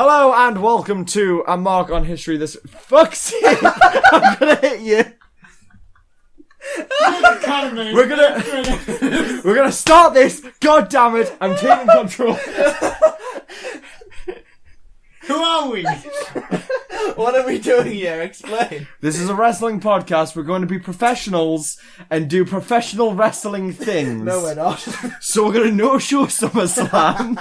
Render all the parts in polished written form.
Hello and welcome to A Mark on History this... Fuck's sake! I'm gonna hit you! We're gonna start this! God damn it! I'm taking control! Who are we? What are we doing here? Explain. This is a wrestling podcast. We're going to be professionals and do professional wrestling things. No, we're not. So we're going to no-show SummerSlam.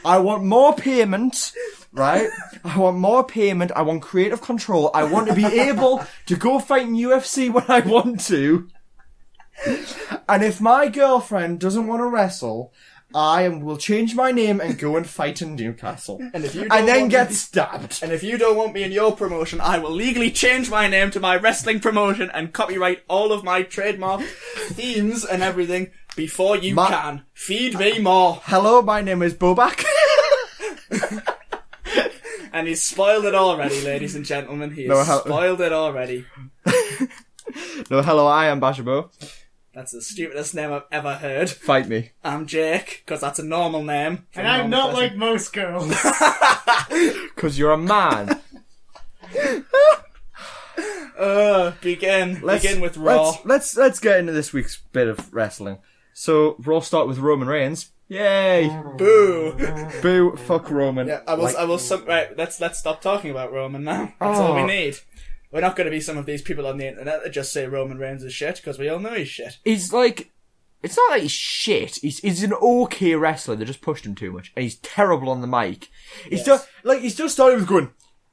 I want more payment, right? I want more payment. I want creative control. I want to be able to go fight in UFC when I want to. And if my girlfriend doesn't want to wrestle, I will change my name and go and fight in Newcastle. And if you and then get stabbed. And if you don't want me in your promotion, I will legally change my name to my wrestling promotion and copyright all of my trademark themes and everything before you can. Feed me more. Hello, my name is Bobak. And he's spoiled it already, ladies and gentlemen. He has spoiled it already. No, hello, I am Bashabo. That's the stupidest name I've ever heard. Fight me. I'm Jake, because that's a normal name. And I'm not like most girls. Because you're a man. Begin with Raw. Let's get into this week's bit of wrestling. So, Raw start with Roman Reigns. Yay! Boo! Boo, fuck Roman. Yeah, right, let's stop talking about Roman now. That's all we need. We're not going to be some of these people on the internet that just say Roman Reigns is shit, because we all know he's shit. He's like... It's not like he's shit. He's an okay wrestler. They just pushed him too much. And he's terrible on the mic. He's just started with going,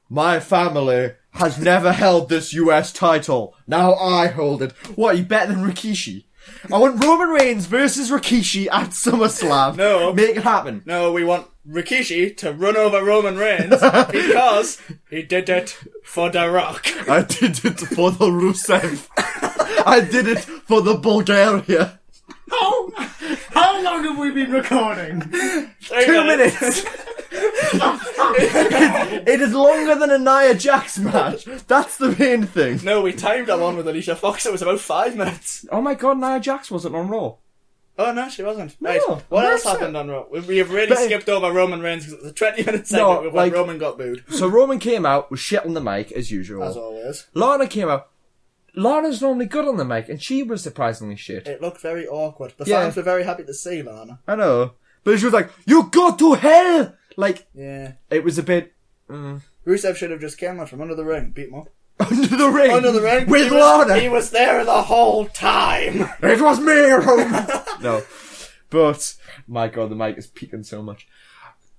my family has never held this US title. Now I hold it. What, you better than Rikishi? I want Roman Reigns versus Rikishi at SummerSlam. No. Make it happen. No, we want Rikishi to run over Roman Reigns because he did it for The Rock. I did it for the Rusev. I did it for the Bulgaria. How long have we been recording? 2 minutes. It is longer than a Nia Jax match. That's the main thing. No, we timed that one with Alicia Fox. It was about 5 minutes. Oh my god, Nia Jax wasn't on Raw. Oh no, she wasn't. No, right. What else happened on Raw? We have really skipped over Roman Reigns because it was a 20-minute segment when Roman got booed. So Roman came out, was shit on the mic, as usual. As always. Lana came out. Lana's normally good on the mic, and she was surprisingly shit. It looked very awkward. The fans were very happy to see Lana. I know. But she was like, you go to hell! Like, yeah. It was a bit... Rusev should have just came out from under the ring, beat him up. Under the ring? Under the ring? With Lana! He was there the whole time! It was me, Roman! No. But, my god, the mic is peaking so much.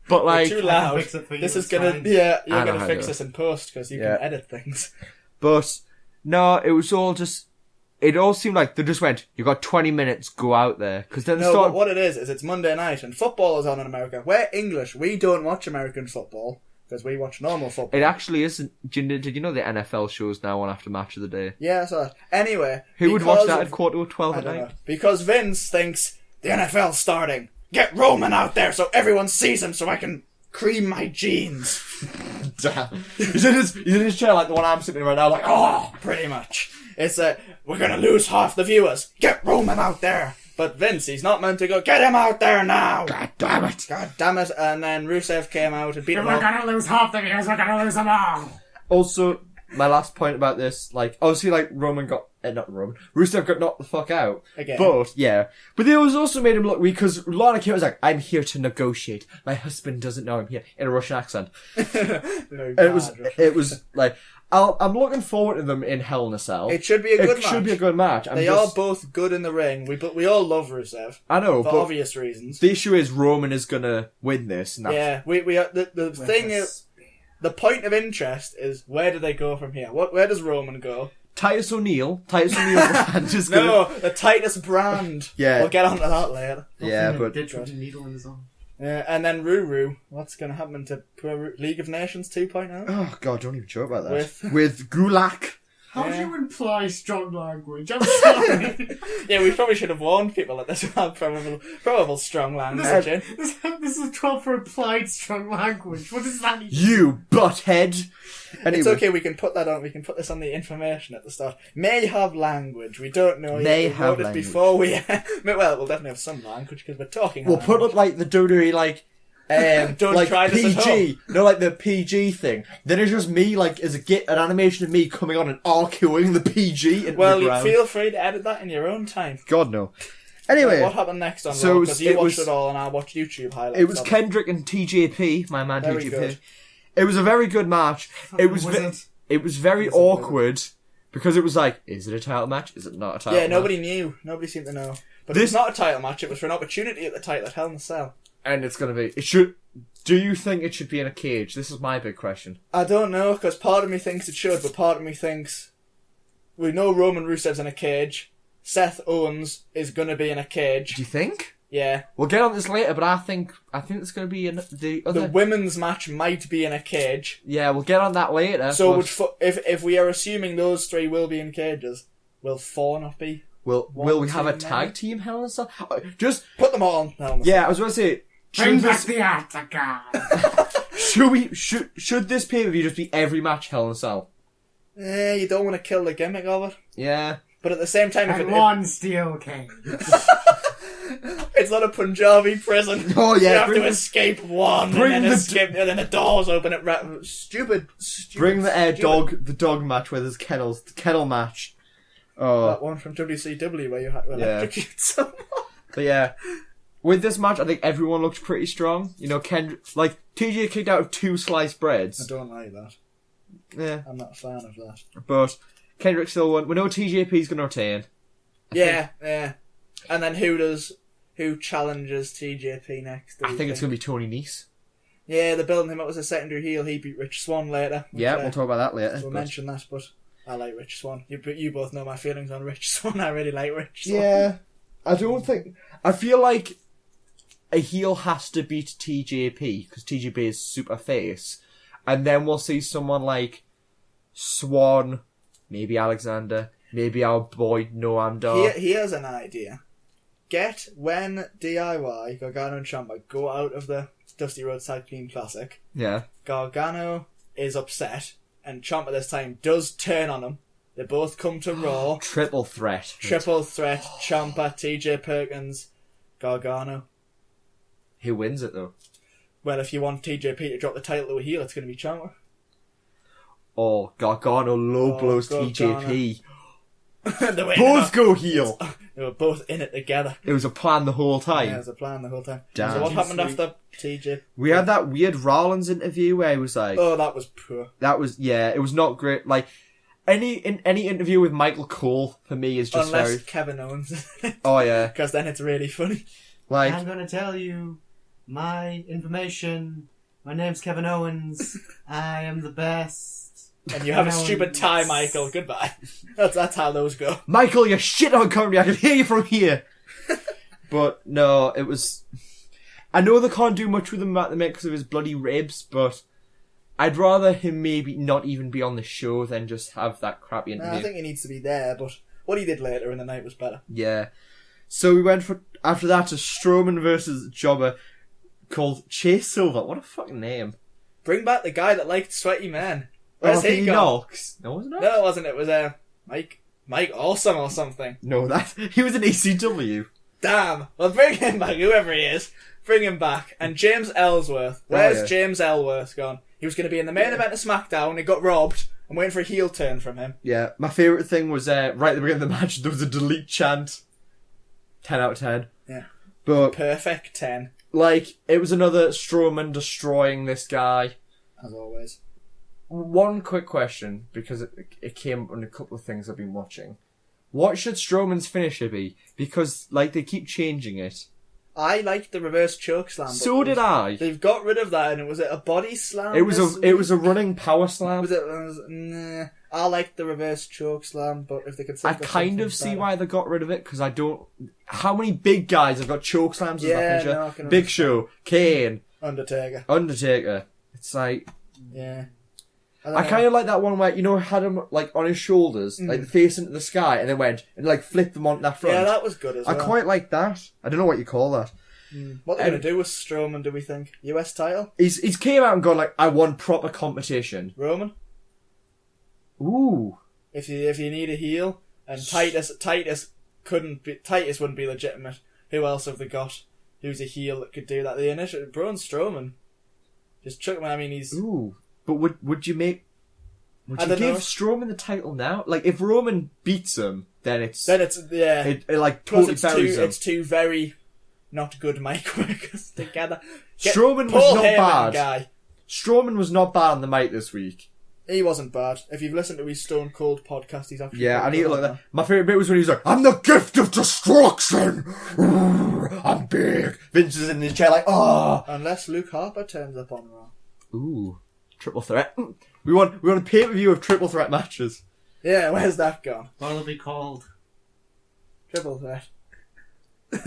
But like... You're too loud. This is gonna... Yeah, you're gonna fix this in post, because you can edit things. But, no, it was all just... It all seemed like they just went, you got 20 minutes, go out there. Because then what it is it's Monday night, and football is on in America. We're English. We don't watch American football, because we watch normal football. It actually isn't... Did you know the NFL shows now on after match of the day? Yeah, I saw that. Anyway... Who would watch that at 11:45 at night? Because Vince thinks, the NFL's starting. Get Roman out there so everyone sees him so I can cream my jeans. Damn. He's in his chair like the one I'm sitting in right now, like, oh! Pretty much. It's we're gonna lose half the viewers. Get Roman out there. But Vince, he's not meant to go, get him out there now. God damn it. God damn it. And then Rusev came out and beat him up. We're gonna lose half the viewers, we're gonna lose them all. Also, my last point about this, like, obviously, like, Rusev got knocked the fuck out. Again. But, yeah. But they also made him look weak, because Lana came out was like, I'm here to negotiate. My husband doesn't know I'm here. In a Russian accent. And it was, like, I'm looking forward to them in Hell in a Cell. It should be a good match. It should be a good match. They are both good in the ring. We all love Rusev. I know, for obvious reasons. The issue is Roman is gonna win this. And yeah, the thing is, the point of interest is, where do they go from here? Where does Roman go? Titus O'Neil brand is gonna... No, the Titus brand. Yeah. We'll get onto that later. Yeah, but... Ditch with a needle in his arm. Yeah, and then Ruru. What's going to happen to League of Nations 2.0? Oh, God, don't even joke about that. With Gulak. How do you imply strong language? I'm sorry. Yeah, we probably should have warned people that this would have probable strong language. This is 12 for implied strong language. What does that mean? You butthead. Anyway. It's okay, we can put that on. We can put this on the information at the start. May have language. We don't know yet. May have language. Before we... well, we'll definitely have some language because we're talking. We'll put up like the WWE, like, Don't like try this at PG, no, like the PG thing. Then it's just me, like, as an animation of me coming on and RQing the PG into Well, the ground. feel free to edit that in your own time. God, no. Anyway. What happened next on so Raw? Because you watched was- it all and I watched YouTube highlights. It was of Kendrick and TJP, my man Very TJP. good. It was a very good match. It was Wizard. it was very Wizard. awkward because it was like, is it a title match? Is it not a title Yeah, match? nobody knew. Nobody seemed to know. But This- it's not a title match. It was for an opportunity at the title at Hell in a Cell. And it's gonna be. It should. Do you think it should be in a cage? This is my big question. I don't know, because part of me thinks it should, but part of me thinks we know Roman Rusev's in a cage. Seth Owens is going to be in a cage. Do you think? Yeah. We'll get on this later, but I think it's gonna be in the other. The women's match might be in a cage. Yeah, we'll get on that later. So but if we are assuming those three will be in cages, will 4 not be? will we have a team, tag maybe? team Hell in a Cell? Just Put them all on Hell in a Cell. yeah, I was gonna say. Bring Should back this, the Octagon. should this pay-per-view just be every match Hell in a Cell? You don't want to kill the gimmick of it. Yeah. But at the same time, And one steel cage. it's not a Punjabi prison. Oh yeah. You have bring to the- escape one, bring and then the- escape, and then the doors open. Stupid. Bring the stupid. the dog match where there's kennels, the kennel match. Oh, That one from WCW where you had to electrocute someone. but yeah. With this match, I think everyone looked pretty strong. You know, TJ kicked out of 2 sliced I breads. don't like that. Yeah, I'm not a fan of that. but Kendrick still won. We know TJP's going to retain. Yeah. And then who challenges TJP next? do I you think it's going to be Tony Nese. Yeah, they're building him up as a secondary heel. He beat Rich Swann later. Yeah, we'll talk about that later. We'll but- mention that, but I like Rich Swann. You both know my feelings on Rich Swann. I really like Rich Swann. Yeah, I don't think. I feel like a heel has to beat TJP because TJP is super face, and then we'll see someone like Swan, maybe Alexander, maybe our boy Noam Dar. Here's an idea. Get when DIY, Gargano and Ciampa go out of the Dusty Rhodes Tag Team Classic. Yeah, Gargano is upset, and Ciampa this time does turn on him. They both come to Raw. triple threat. Triple threat, Ciampa, TJ Perkins, Gargano. Who wins it though? Well, if you want TJP to drop the title to a heel, it's going to be Ciampa. Oh, Gargano low blows Gargano. TJP. The way Both go heel. they were both in it together. It was a plan the whole time. Yeah, it was a plan the whole time. Damn. So what Too happened sweet. after TJ? We had that weird Rollins interview where he was like, Oh, that was poor. that was, yeah, it was not great. Like, any interview with Michael Cole, for me, is just Unless very... Kevin Owens. Oh, yeah. Because then it's really funny. Like, I'm gonna tell you my information. My name's Kevin Owens. I am the best. And you have a Kevin stupid Owens. tie, Michael. Goodbye. That's how those go. Michael, you're shit on comedy. I can hear you from here. But, no, it was... I know they can't do much with him at the minute because of his bloody ribs, but I'd rather him maybe not even be on the show than just have that crappy No, interview. I think he needs to be there, but what he did later in the night was better. Yeah. So we went after that to Strowman versus Jobber called Chase Silver. What a fucking name. Bring back the guy that liked sweaty men. Oh, Where's he Thingy gone? Knox. No, wasn't it? No, it wasn't. It was Mike Awesome or something. No, that he was in ECW. Damn. Well, bring him back, whoever he is. Bring him back. And James Ellsworth. Where's yeah. James Ellsworth gone? He was going to be in the main event of SmackDown. He got robbed. I'm waiting for a heel turn from him. Yeah, my favourite thing was right at the beginning of the match, there was a delete chant. 10 out of 10. Yeah. But, Perfect 10, like, it was another Strowman destroying this guy. as always. One quick question, because it came up on a couple of things I've been watching. What should Strowman's finisher be? Because, like, they keep changing it. I liked the reverse choke slam. but So did I. They've got rid of that, and was it a body slam? It was this a week? running power slam. Nah. I liked the reverse choke slam, but if they could, I think kind something of see better. why they got rid of it, because I don't... How many big guys have got choke slams as Yeah, their finisher? no, I can Big understand. Show, Kane, Undertaker. Undertaker. It's like... Yeah. I kind of like that one where, you know, had him, like, on his shoulders, like, face into the sky, and then went and, like, flipped them on that front. Yeah, that was good as I well. quite like that. I don't know what you call that. What they're going to do with Strowman, do we think? US title? He's came out and gone, like, I want proper competition. Roman? Ooh. If you need a heel, and Titus wouldn't be legitimate. Who else have they got? who's a heel that could do that. The initial Braun Strowman. Just chuck him. I mean, he's. Ooh, but would you give know. Strowman the title now? Like, if Roman beats him, then it's yeah. it like Plus totally buries him. It's two very not good mic workers together. Strowman was Paul not Heyman bad. Guy. Strowman was not bad on the mic this week. He wasn't bad. If you've listened to his Stone Cold podcast, he's actually. Yeah, I pretty need to good look on at that. My favourite bit was when he was like, "I'm the gift of destruction! I'm big!" Vince is in his chair like, "Oh!" Unless Luke Harper turns up on Raw. Ooh. Triple threat. We want a pay-per-view of triple threat matches. Yeah, where's that gone? What'll it be called? Triple threat. No,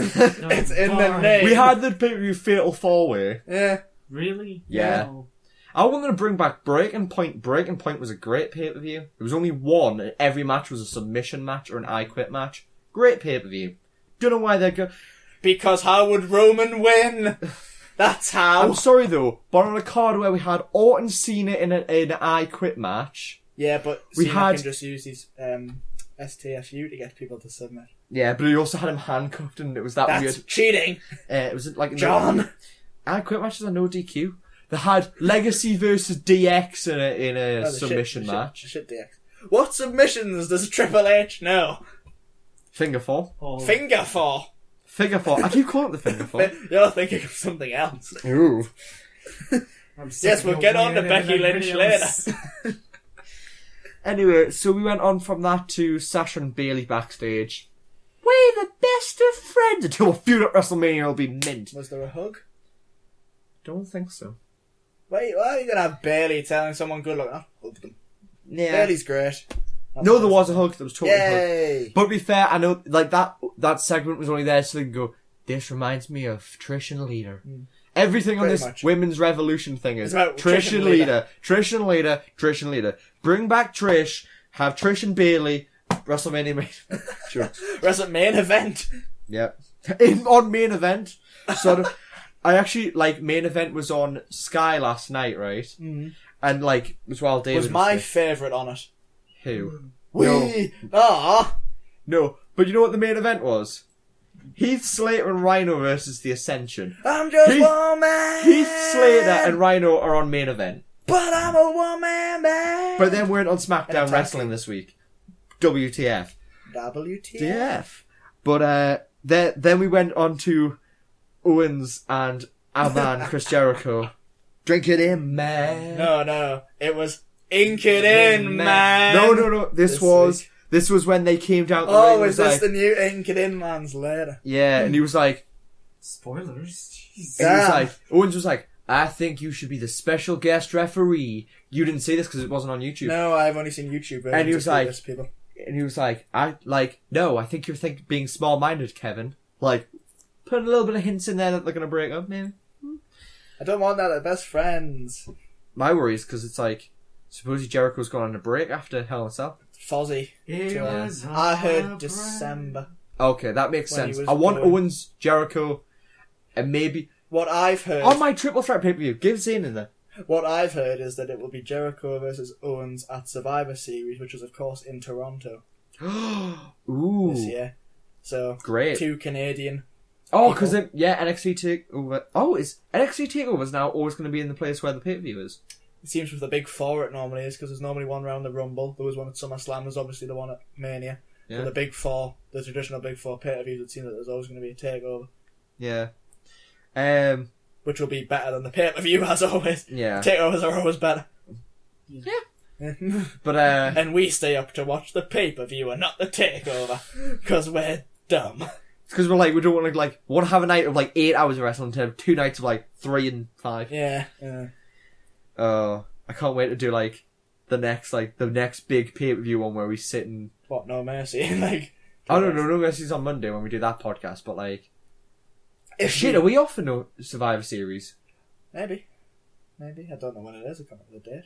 It's in the boring. name. We had the pay-per-view Fatal 4-Way. Yeah. Really? Yeah. No. I wanted to bring back Breaking Point. Breaking Point was a great pay-per-view. There was only one, and every match was a submission match or an I Quit match. Great pay-per-view. Don't know why they're good. Because how would Roman win? That's how. I'm sorry though, but on a card where we had Orton Cena in an I Quit match. Yeah, but We Cena had- can just use his STFU to get people to submit. Yeah, but he also had him handcuffed, and it was that That's weird. cheating. It was like John. I Quit matches are no DQ. They had Legacy versus DX in a Oh, the submission shit, match. The shit DX. What submissions does Triple H know? Finger four. Oh. Finger four. Figure four. I keep calling it the finger four. You're thinking of something else. Ooh. I'm sick Yes, of we'll your get on to weird Becky Lynch videos. later. Anyway, so we went on from that to Sasha and Bailey backstage. We're the best of friends until a feud at WrestleMania will be mint. Was there a hug? Don't think so. Wait, why are you gonna have Bailey telling someone good luck? I'll hug them. Yeah. Bailey's great. No, there was a hug. There was totally a hug. Yay! But to be fair, I know like that segment was only there so they can go, this reminds me of Trish and Lita. Everything on Pretty this much. women's revolution thing is It's about Trish and Lita, Trish and Lita, Trish and Lita. Bring back Trish, have Trish and Bailey, WrestleMania main. Sure. Wrestle main event. Yep. On main event. Sort of. I actually, main event was on Sky last night, right? Mm-hmm. And, was while David Was my there. favourite on it. Who? Wee! Ah! No. But you know what the main event was? Heath Slater and Rhino versus The Ascension. I'm just Heath- one man! Heath Slater and Rhino are on main event. But I'm a one-man band! But they weren't on SmackDown Exactly. Wrestling this week. WTF. WTF. DF. But then we went on to Owens and our man Chris Jericho. Drink it in, man. No. It was Ink It In, man! No. This was when they came down the ring. Oh, and is was this the new Ink It In man's later? Yeah, and he was like, Spoilers. Jeez. and he was Damn. like, Owens was like, I think you should be the special guest referee. You didn't see this because it wasn't on YouTube. No, I've only seen YouTube versions And he was of like- this, people. And he was like, no, I think you're being small-minded, Kevin. Like, putting a little bit of hints in there that they're going to break up, maybe. I don't want that, they're best friends. My worry is because it's like, supposedly Jericho's gone on a break after Hell in a Cell. Fozzy. It was I heard a December. Okay, that makes When he sense. was I want going- Owens, Jericho, and maybe... What I've heard... On my Triple Threat pay-per-view, give Zayn in there. What I've heard is that it will be Jericho versus Owens at Survivor Series, which is of course in Toronto Ooh. this year. So, Great. 2 Canadian. Oh, because NXT TakeOver... Oh, is NXT TakeOver's now always going to be in the place where the pay-per-view is? It seems with the big 4 it normally is, because there's normally one round the Rumble, there was one at SummerSlam, there's obviously the one at Mania. Yeah. But the big 4, the traditional big 4 pay-per-views, it seems that there's always going to be a takeover. Yeah. Which will be better than the pay-per-view, as always. Yeah. Takeovers are always better. Yeah. But, And we stay up to watch the pay-per-view and not the takeover, because we're dumb. it's because we're we don't want to have a night of 8 hours of wrestling to have 2 nights of 3 and 5. Yeah. I can't wait to do the next big pay-per-view one where we sit and... What, No Mercy? I don't know, No Mercy's on Monday when we do that podcast, but If shit, are we off for no Survivor Series? Maybe. I don't know when it is. I can't remember the date.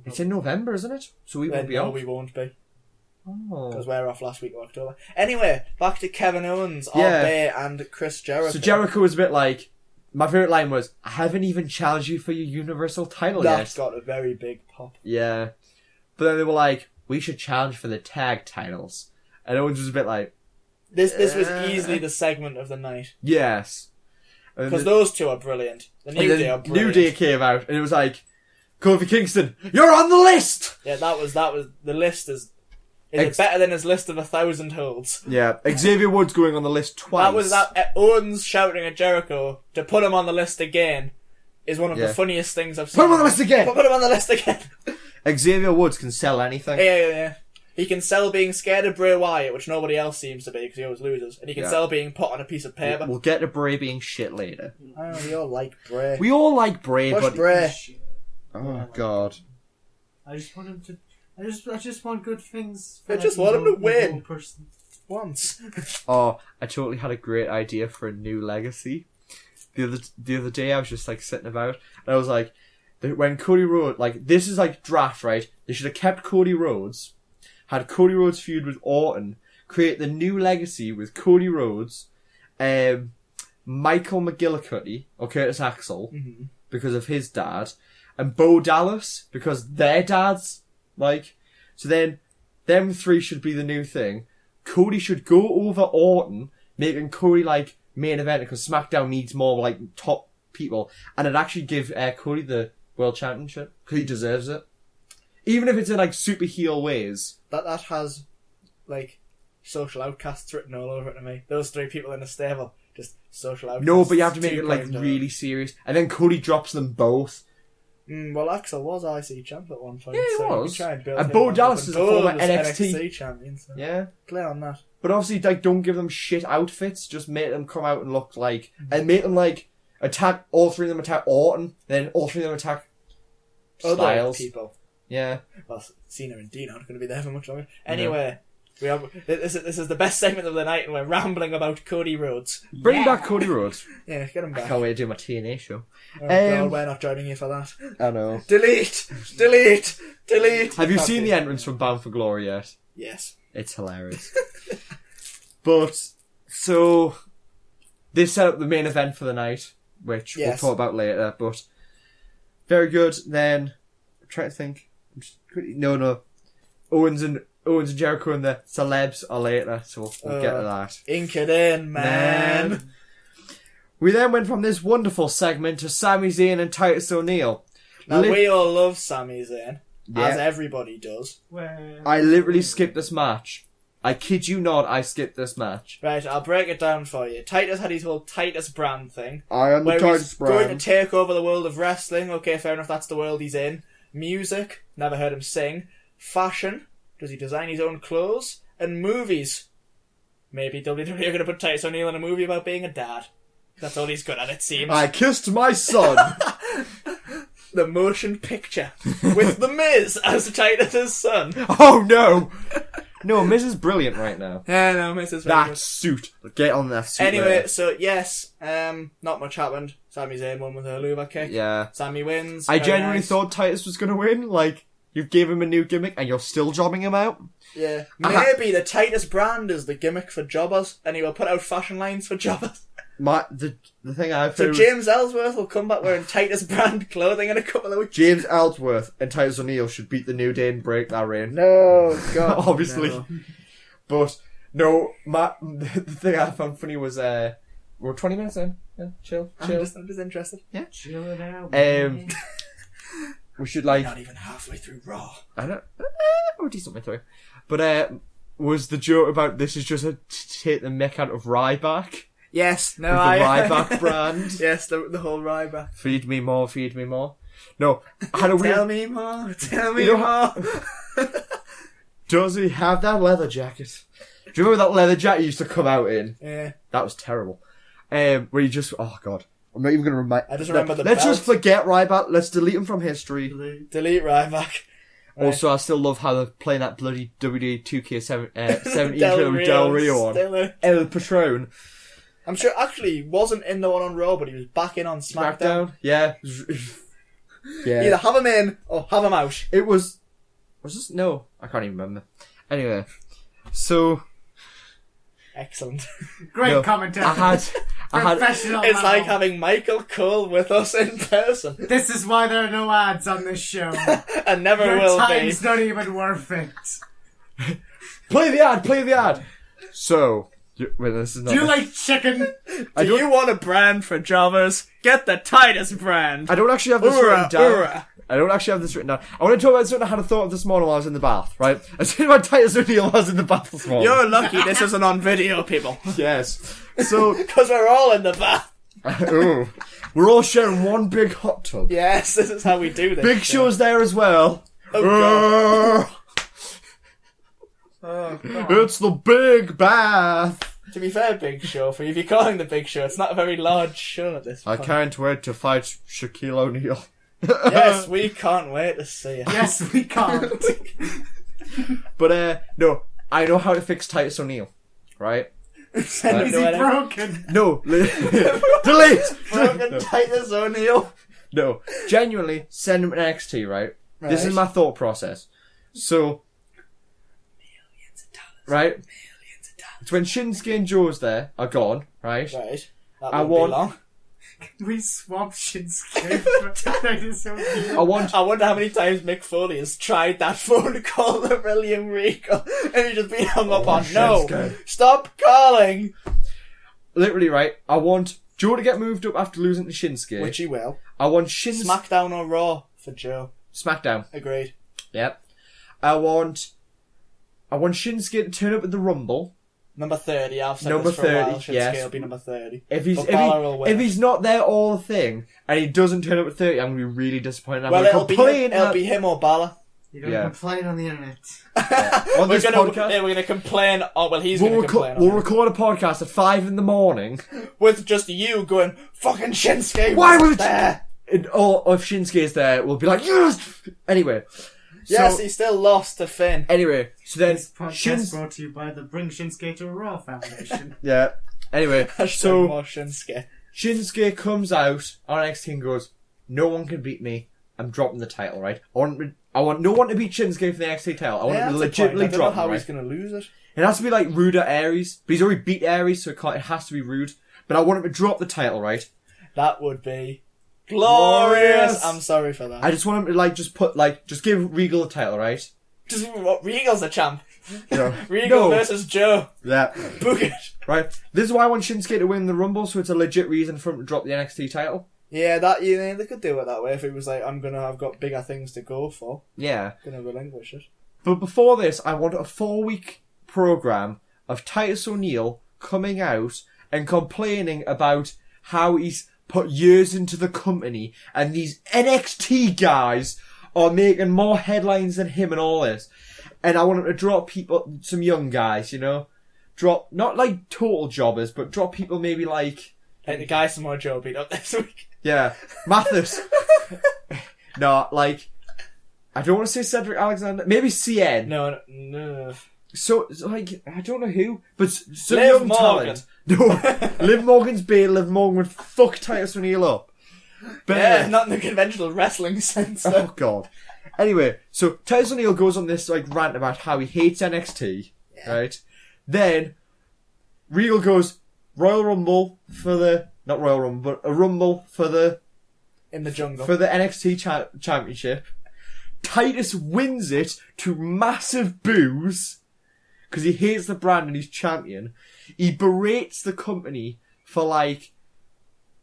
It's in November, isn't it? So we won't be no, off. we won't be. Oh. Because we're off last week of October. Anyway, back to Kevin Owens, Yeah. Bay, and Chris Jericho. So Jericho was a bit my favourite line was, I haven't even challenged you for your Universal title That's yet. got a very big pop. Yeah. But then they were we should challenge for the tag titles. And Owens was a bit This was easily the segment of the night. yes. Because those two are brilliant. The New Day are brilliant. New Day came out, and it was like, Kofi Kingston, you're on the list! Yeah, that was, the list is it better than his list of 1,000 holds? Yeah, Xavier Woods going on the list twice. Owens shouting at Jericho to put him on the list again is one of the funniest things I've seen. Put him on the list again! Put him on the list again! Xavier Woods can sell anything. Yeah. He can sell being scared of Bray Wyatt, which nobody else seems to be because he always loses. And he can sell being put on a piece of paper. We'll get to Bray being shit later. Oh, we all like Bray. We all like Bray, Push but... Bray. Oh, God. I just want him to... I just want good things. I just want him to win. Person. Once. Oh, I totally had a great idea for a new legacy. The other day I was just like sitting about, and I was like, when Cody Rhodes, like, this is like draft, right? They should have kept Cody Rhodes, had Cody Rhodes feud with Orton, create the new legacy with Cody Rhodes, Michael McGillicuddy, or Curtis Axel, because of his dad, and Bo Dallas, because their dads, like, so then, them three should be the new thing. Cody should go over Orton, making Cody, like, main event, because SmackDown needs more, like, top people, and it'd actually give Cody the World Championship, because he deserves it. Even if it's in, like, super heel ways. That has, like, social outcasts written all over it to me. Those three people in the stable, just social outcasts. No, but you have to make it, like, really serious. And then Cody drops them both. Well, Axel was IC champ at one point. Yeah, he so was. Try and build And him Bo up. Dallas is a former was NXT champion, so Yeah. play on that. But obviously, like, don't give them shit outfits. Just make them come out and look like... And make them, like, attack... All three of them attack Orton. Then all three of them attack Other Styles. people. Yeah. Well, Cena and Dean aren't going to be there for much longer. Anyway, this is the best segment of the night, and we're rambling about Cody Rhodes. Bring back Cody Rhodes. Yeah, get him I back. can't wait to do my TNA show. Oh, God, we're not joining you for that. I know. Delete! Have you seen the entrance from Bound for Glory yet? Yes. It's hilarious. But, so, they set up the main event for the night, which we'll talk about later, but very good. Then, I'm trying to think. No. Owens and Jericho and the celebs are later, so we'll get to that. Ink it in, man. We then went from this wonderful segment to Sami Zayn and Titus O'Neil. Now, we all love Sami Zayn, Yeah. as everybody does. I literally skipped this match. I kid you not, I skipped this match. Right, I'll break it down for you. Titus had his whole Titus brand thing. I am the where Titus he's brand. going to take over the world of wrestling. Okay, fair enough, that's the world he's in. Music, never heard him sing. Fashion, does he design his own clothes? And movies. Maybe WWE are going to put Titus O'Neil in a movie about being a dad. That's all he's good at, it seems. I kissed my son. The motion picture. With The Miz as Titus's son. Oh no! No, Miz is brilliant right now. Yeah, no, Miz is very That good. suit. Get on that suit. Anyway, there. so yes, not much happened. Sami Zayn won with a Luva kick. Yeah. Sami wins. I very genuinely nice. thought Titus was going to win. Like, you gave him a new gimmick and you're still jobbing him out? Yeah. Maybe the Titus brand is the gimmick for jobbers, and he will put out fashion lines for jobbers. The thing I've So heard was James Ellsworth will come back wearing Titus brand clothing in a couple of weeks. James Ellsworth and Titus O'Neil should beat the New Day and break that reign. No, God. Obviously. No. But, no, the thing I found funny was, we're 20 minutes in. Yeah, chill. I'm just interested. Chill it out. We should, like... Not even halfway through Raw. I don't... we're decent way through. But, was the joke about this is just to take the mick out of Ryback? Yes, no, With the Ryback brand? Yes, the whole Ryback. Feed me more, feed me more. No, I had a weird... Tell me more, tell me You more. Does he have that leather jacket? Do you remember that leather jacket he used to come out in? Yeah. That was terrible. Where you just... Oh, God. I'm not even going to remind... I just remember the Let's belt. just forget Ryback. Let's delete him from history. Delete Ryback. Also, I still love how they're playing that bloody WWE 2K17 Del trailer with Del Rio on. Stiller. El Patron. I'm sure actually he wasn't in the one on Raw, but he was back in on SmackDown. Yeah. Yeah. Either have him in or have him out. It was... Was this... No. I can't even remember. Anyway. So... Excellent. Great no, commentary. I had... Professional. It's like level. having Michael Cole with us in person. This is why there are no ads on this show. And never Your will time's be. not even worth it. Play the ad! Play the ad! So... Wait, this is not. Do you like chicken? Do you want a brand for jobbers? Get the Titus brand. I don't actually have this Hoorah, written down. hoorah. I don't actually have this written down. I want to talk about something I had a thought of this morning while I was in the bath, right? I seen my Titus O'Neil while I was in the bath this morning. You're lucky this isn't on video, people. Yes. So, Because we're all in the bath. oh, we're all sharing one big hot tub. Yes, this is how we do this. Big Show's there as well. Oh, God. Oh, God. It's the big bath. To be fair, Big Show, for if you're calling the Big Show, it's not a very large show at this I point. can't wait to fight Shaquille O'Neal. Yes, we can't wait to see it. Yes, we can't. But, no, I know how to fix Titus O'Neil, right? Send Is it he to Ellen. broken? No. Delete! Broken No. Titus O'Neil. No, genuinely, send him an NXT, right? This is my thought process. So, right? It's when Shinsuke and Joe's there are gone, right? Right. That I won't want- be long. We swap Shinsuke for Titus O'Neil. I want... I wonder how many times Mick Foley has tried that phone call to William Regal and he's just been hung up on. No! Shinsuke. Stop calling! Literally, right? I want Joe to get moved up after losing to Shinsuke. Which he will. I want Shinsuke... Smackdown or Raw for Joe. Smackdown. Agreed. Yep. I want Shinsuke to turn up at the Rumble. Number 30, I've said Number this for a while. 30, Shinsuke yes. will be number 30. If he's But Balor will win. if he's not there all the thing and he doesn't turn up at 30, I'm gonna be really disappointed. I'm Well, gonna it'll complain. be him or Balor. You don't Yeah. complain on the internet. On this podcast. We're gonna complain. Oh well, he's We'll, gonna complain. we'll record a podcast at 5 in the morning. With just you going, fucking Shinsuke. Why wasn't would there? Or if Shinsuke's there, we'll be like, yes! Anyway. Yes, So, he still lost to Finn. anyway, so then This podcast Shins... brought to you by the Bring Shinsuke to Raw Foundation. Yeah. Anyway, So so more Shinsuke. Shinsuke comes out on NXT and goes, no one can beat me. I'm dropping the title, right? I want no one to beat Shinsuke for the NXT title. I want him to legitimately I don't drop know how him, he's right? gonna lose it. It has to be like Rude at Aries, but he's already beat Aries, so it has to be Rude. But I want him to drop the title, right? That would be glorious. Glorious. I'm sorry for that. I just want him to just give Regal the title, right? Just what? Regal's a champ. You know, Regal no. versus Joe. Yeah. Book it. Right. This is why I want Shinsuke to win the Rumble, so it's a legit reason for him to drop the NXT title. Yeah, they could do it that way if it was like, I've got bigger things to go for. Yeah. Gonna relinquish it. But before this, I want a 4-week program of Titus O'Neil coming out and complaining about how he's put years into the company and these NXT guys are making more headlines than him and all this. And I want him to drop people, some young guys, you know? Drop, not like total jobbers, but drop people maybe like... Like the guy Samoa Joe beat up this week. Yeah, Mathis. No, like... I don't want to say Cedric Alexander. Maybe CN. No. So, like, I don't know who, but some Liv young Morgan. talent. No, Liv Morgan's bait. Liv Morgan would fuck Titus O'Neil up. But Yeah, not in the conventional wrestling sense. oh god. Anyway, so Titus O'Neil goes on this like rant about how he hates NXT, right? Then Regal goes Royal Rumble for the not Royal Rumble, but a Rumble for the In the jungle. for the NXT championship. Titus wins it to massive boos because he hates the brand and he's champion. He berates the company for like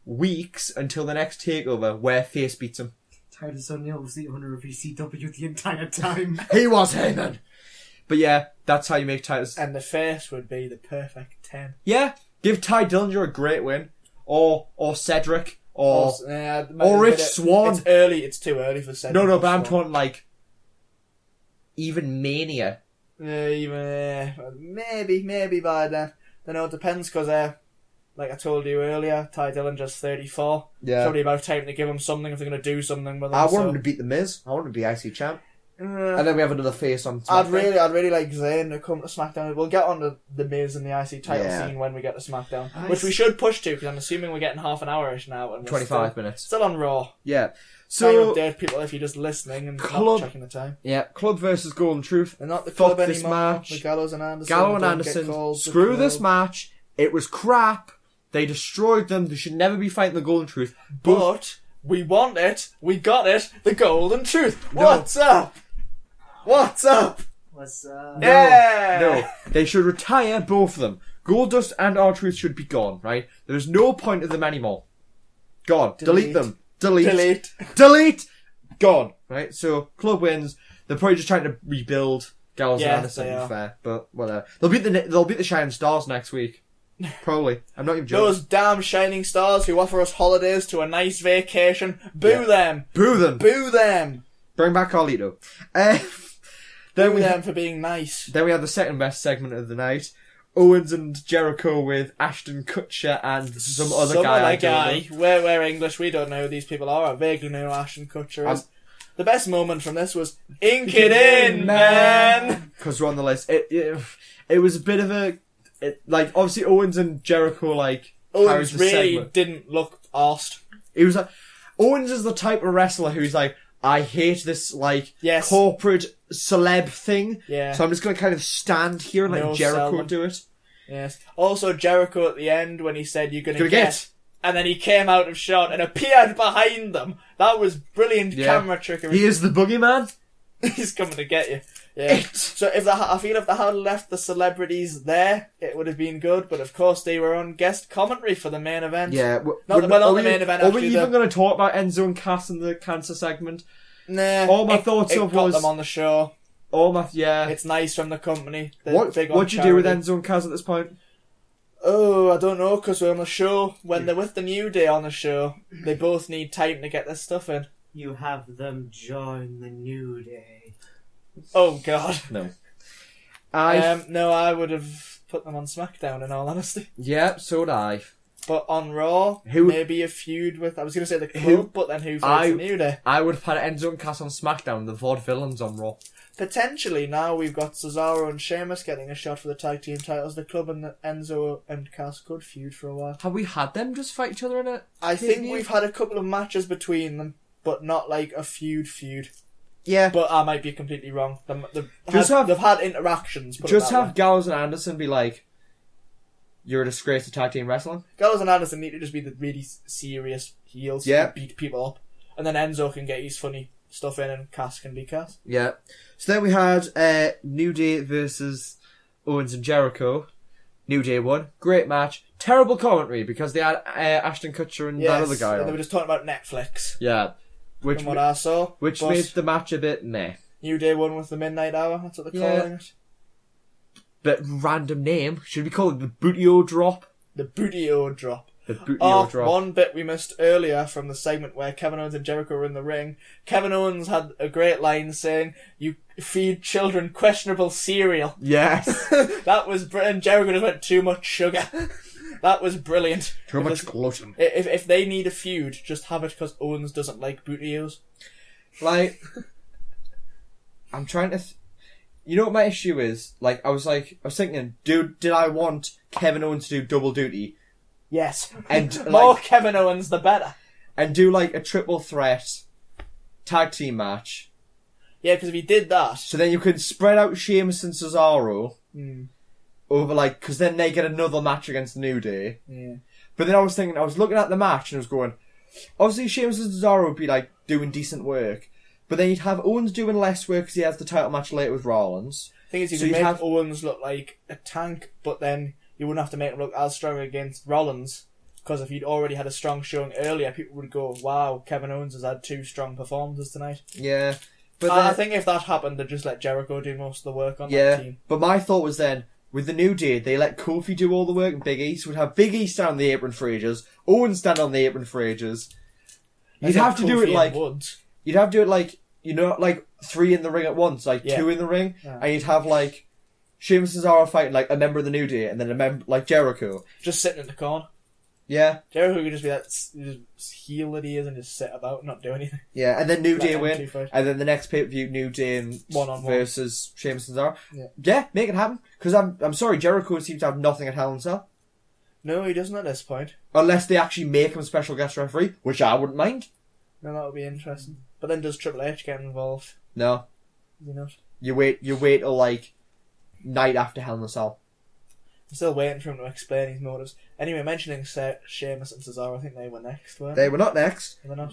weeks until the next takeover where Face beats him. Titus O'Neil was the owner of ECW the entire time. He was Heyman. But yeah, that's how you make Titus. And the face would be the perfect 10. Yeah, give Ty Dillinger a great win, or Cedric, or Or Rich Swann. It's early. It's too early for Cedric. no, or but I'm Swann. talking like even Mania. Maybe by then. Don't know. It depends because, like I told you earlier, Ty Dillinger's 34. Yeah. Probably about time to give him something if they're going to do something with him. I want him to beat the Miz. I want him to be IC champ, and then we have another face on. I'd SmackDown. really like Zayn to come to SmackDown. We'll get on to the Miz and the IC title Yeah. scene when we get to SmackDown, Nice. which we should push to because I'm assuming we're getting half an hour-ish now. And we're 25 still, minutes. Still on Raw. Yeah. So So update people if you're just listening and Club- not checking the time. yeah, Club versus Golden Truth. They're not the Fuck club this anymore. match. The Gallows and Anderson. Gallo and don't Anderson. get called the Screw this club. match. It was crap. They destroyed them. They should never be fighting the Golden Truth. But we want it. We got it. The Golden Truth. What's up? What's up? Was Yeah. No, they should retire both of them. Goldust and R-Truth should be gone, right? There's no point of them anymore. Gone. Delete them. Delete. Gone. Right? So, club wins. They're probably just trying to rebuild Gallows and Anderson, to be fair. But, whatever. They'll beat the Shining Stars next week. Probably. I'm not even joking. Those damn Shining Stars who offer us holidays to a nice vacation. Boo them. Boo them. Boo them. Bring back Carlito. Boo them for being nice. Then we have the second best segment of the night. Owens and Jericho with Ashton Kutcher and some other guy. We're English. We don't know who these people are. I vaguely know who Ashton Kutcher is. The best moment from this was ink it in, man. Because we're on the list. It was a bit of a obviously Owens and Jericho Owens really didn't look arsed. He was like, Owens is the type of wrestler who's like, I hate this corporate celeb thing. Yeah. So I'm just gonna kind of stand here and let Jericho do it. Yes. Also Jericho at the end when he said you're gonna get, and then he came out of shot and appeared behind them. That was brilliant camera trickery. He is the boogeyman. He's coming to get you. Yeah. So I feel if they had left the celebrities there, it would have been good. But of course, they were on guest commentary for the main event. Yeah. Not the main event. Are we even going to talk about Enzo and Cass in the cancer segment? Nah. All my thoughts of was them on the show. It's nice from the company. What'd you do with Enzo and Cass at this point? Oh, I don't know, because we're on the show. When they're with the New Day on the show, they both need time to get their stuff in. You have them join the New Day. Oh, God. No. I would have put them on SmackDown, in all honesty. Yeah, so would I. But on Raw, maybe a feud with... I was going to say the Club, but then who fights the New Day? I would have had Enzo and Cass on SmackDown, the Vaudevillains on Raw. Potentially, now we've got Cesaro and Sheamus getting a shot for the tag team titles. The Club and Enzo and Cass could feud for a while. Have we had them just fight each other in it? I think we've had a couple of matches between them, but not like a feud. Yeah. But I might be completely wrong. They've had interactions. Just have Gallows and Anderson be like, you're a disgrace to tag team wrestling. Gallows and Anderson need to just be the really serious heels who beat people up. And then Enzo can get his funny stuff in and Cass can be Cass. Yeah. So then we had New Day versus Owens and Jericho. New Day won. Great match. Terrible commentary because they had Ashton Kutcher and that other guy on. They were just talking about Netflix. Yeah. From what I saw. Which made the match a bit meh. New Day won with the Midnight Hour. That's what they're calling it. Bit random name. Should we call it the Bootio Drop? The Bootio Drop. The Bootio Drop. One bit we missed earlier from the segment where Kevin Owens and Jericho were in the ring. Kevin Owens had a great line saying, "You feed children questionable cereal." Yes. That was brilliant. Jericho just went, "Too much sugar." That was brilliant. Too much gluten. If they need a feud, just have it because Owens doesn't like Bootios. I'm trying to... You know what my issue is? I was thinking, did I want Kevin Owens to do double duty? Yes. And more Kevin Owens, the better. And do a triple threat tag team match. Yeah, because if he did that... So then you could spread out Sheamus and Cesaro over because then they get another match against the New Day. Yeah. But then I was looking at the match and I was going, obviously Sheamus and Cesaro would be doing decent work. But then you'd have Owens doing less work because he has the title match later with Rollins. The thing is, you could make Owens look like a tank, but then you wouldn't have to make him look as strong against Rollins. Because if he'd already had a strong showing earlier, people would go, wow, Kevin Owens has had 2 strong performances tonight. Yeah. But I think if that happened, they'd just let Jericho do most of the work on that team. But my thought was then, with the New Day, they let Kofi do all the work and Big E, so we'd have Big E stand on the apron for ages, Owens stand on the apron for ages. You'd have to do it You'd have to do it 3 in the ring at once, 2 in the ring, and you'd have Sheamus and Cesaro fighting a member of the New Day, and then a member Jericho. Just sitting in the corner. Yeah. Jericho could just be that heel that he is and just sit about and not do anything. Yeah, and then New Day win, and then the next pay-per-view, New Day and one-on-one versus Sheamus and Cesaro. Yeah, make it happen. Because I'm sorry, Jericho seems to have nothing at Hell in a Cell. No, he doesn't at this point. Unless they actually make him a special guest referee, which I wouldn't mind. No, that would be interesting. But then does Triple H get involved? No. Does he not? You wait till night after Hell in a Cell. I'm still waiting for him to explain his motives. Anyway, mentioning Sheamus and Cesaro, I think they were next, weren't they? They were not next. Were they not?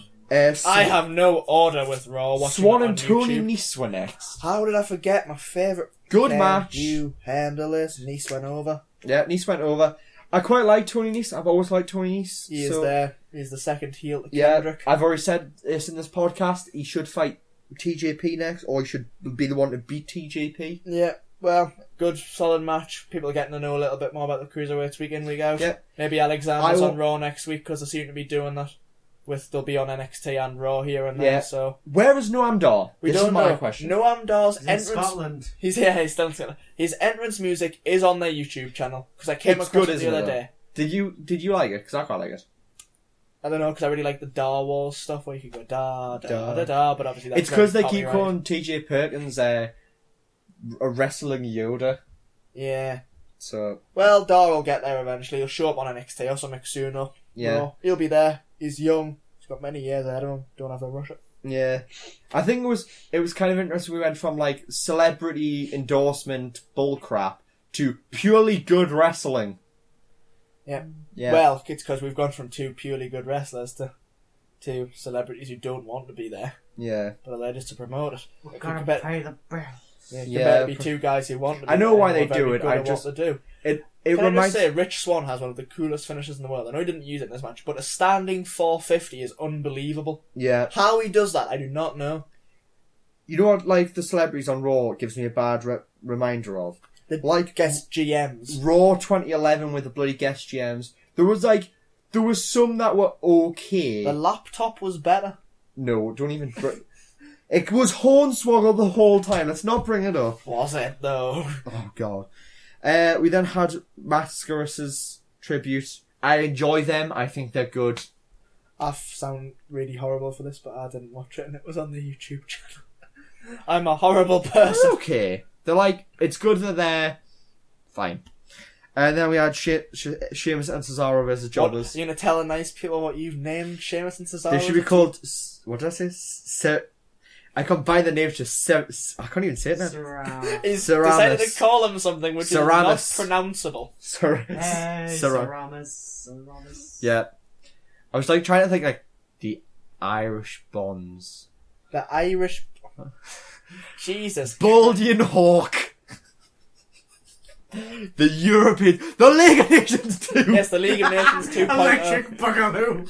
I have no order with Raw. Swan and Tony Nese were next. How did I forget my favourite? Good match. You handle this. Nese went over. Yeah, Nese went over. I quite like Tony Nese. I've always liked Tony Nese. He is there. He's the second heel to Yeah, Kendrick. I've already said this in this podcast. He should fight TJP next, or he should be the one to beat TJP. Yeah, well, good, solid match. People are getting to know a little bit more about the Cruiserweights week in, week out. Yeah. Maybe Alexander's on Raw next week, because they seem to be doing that. They'll be on NXT and Raw here and there, so... Where is Noam Dar? We This don't is my know. question. Noam Dar's He's in entrance... Scotland. He's still in Scotland. His entrance music is on their YouTube channel, because I came It's across good, it the isn't other it, day. Did you like it? Because I quite like it. I don't know, because I really like the Dar Wars stuff, where you can go da, da, da, da, but obviously that's It's because they very keep copyrighted. calling TJ Perkins a wrestling Yoda. Yeah. So, Well, Dar will get there eventually. He'll show up on NXT or something soon up. yeah. Raw. He'll be there. He's young. He's got many years ahead of him. Don't have to rush it. Yeah. I think it was kind of interesting. We went from like celebrity endorsement bullcrap to purely good wrestling. Yeah. Yeah. Well, it's because we've gone from two purely good wrestlers to celebrities who don't want to be there, Yeah. but are there just to promote it. We're It gonna could bet- pay the bill. Yeah, Yeah, better be two guys who want to be I know there why and they are very do it, good I at just- what they do. It Can I reminds just say, Rich Swann has one of the coolest finishes in the world. I know he didn't use it in this match, but a standing 450 is unbelievable. Yeah. How he does that, I do not know. You know what, like, the celebrities on Raw gives me a bad reminder of? The Like, guest GMs. Raw 2011 with the bloody guest GMs. There was some that were okay. The laptop was better. No, don't even... It was Hornswoggle the whole time. Let's not bring it up. Was it, though? Oh, God. We then had Mascaris's tribute. I enjoy them. I think they're good. I sound really horrible for this, but I didn't watch it and it was on the YouTube channel. I'm a horrible person. They're okay. They're like, it's good they're there. Fine. And then we had Sheamus and Cesaro versus Jobbers. What, you're going to tell the nice people what you've named Sheamus and Cesaro? They should be called... What did I say? I combine the names to... I can't even say it now. He's Ceramus. decided to call him something which Ceramus. is not pronounceable. Hey, Sarah. Saramas. Yeah. I was like trying to think like the Irish Bonds. The Irish... Jesus. Baldian Hawk. The European... The League of Nations 2. Yes, the League of Nations 2.0. Electric Boogaloo.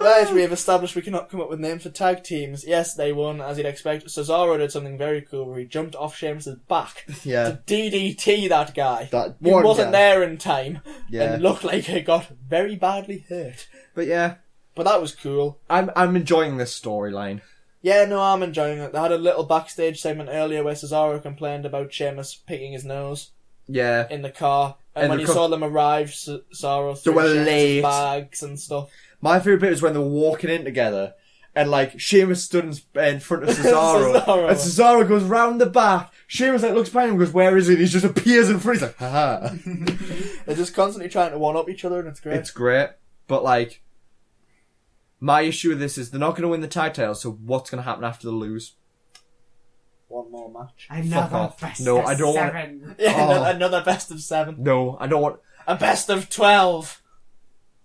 Right, we have established we cannot come up with names for tag teams. Yes, they won, as you'd expect. Cesaro did something very cool where he jumped off Sheamus' back Yeah. to DDT that guy. That He one wasn't guy. there in time Yeah. and looked like he got very badly hurt. But yeah, But that was cool. I'm enjoying this storyline. Yeah, no, I'm enjoying it. They had a little backstage segment earlier where Cesaro complained about Sheamus picking his nose Yeah. in the car. And And when the he saw them arrive, Cesaro They threw were Sheamus' late. bags and stuff. My favourite bit was when they were walking in together and like Sheamus stood in front of Cesaro, Cesaro. and Cesaro goes round the back. Sheamus like looks behind him and goes, "Where is he?" And he just appears in front. He's like, "Haha." They're just constantly trying to one-up each other and it's great. It's great, but like, my issue with this is they're not going to win the tag titles. So what's going to happen after they lose? One more match. Another off. best No, of I don't want- 7. Yeah, Oh. another best of 7. No, I don't want. A best of 12.